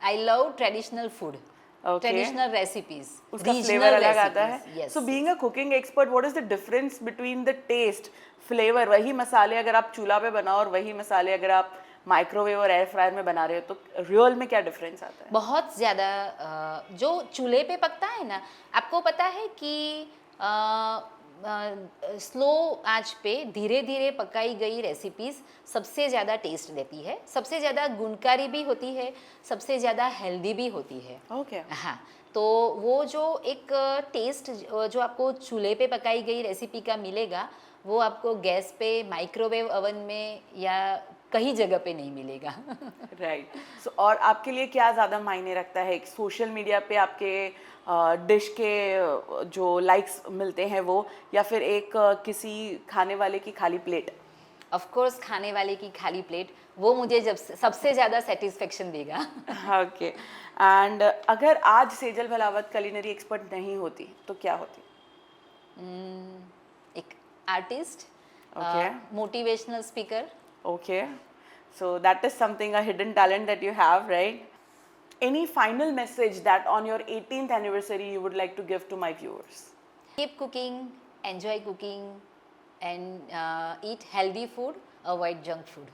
I love traditional food. Okay. Traditional recipes. उसका flavour अलग आता है. So being a cooking expert what is the difference between the taste flavour? वही मसाले अगर आप चूल्हा पे बनाओ और वही मसाले अगर आप माइक्रोवेव और एयर फ्रायर में बना रहे हो तो रियल में क्या डिफरेंस आता है? बहुत ज़्यादा. जो चूल्हे पे पकता है ना, आपको पता है कि स्लो आंच पे धीरे धीरे पकाई गई रेसिपीज़ सबसे ज़्यादा टेस्ट देती है, सबसे ज़्यादा गुणकारी भी होती है, सबसे ज़्यादा हेल्दी भी होती है. ओके. हाँ. तो वो जो एक टेस्ट जो आपको चूल्हे पे पकाई गई रेसिपी का मिलेगा, वो आपको गैस पे, माइक्रोवेव ओवन में या कहीं जगह पे नहीं मिलेगा. राइट. सो और आपके लिए क्या ज़्यादा मायने रखता है? सोशल मीडिया पे आपके डिश के जो लाइक्स मिलते हैं वो, या फिर एक किसी खाने वाले की खाली प्लेट? ऑफ कोर्स खाने वाले की खाली प्लेट, वो मुझे जब सबसे ज़्यादा सेटिस्फेक्शन देगा. ओके. एंड अगर आज सेजल भलावत culinary एक्सपर्ट नहीं होती तो क्या होती? एक artist, Okay. Motivational speaker. Okay. So that is something, a hidden talent that you have, right? Any final message that on your 18th anniversary you would like to give to my viewers? Keep cooking, enjoy cooking, and eat healthy food, avoid junk food.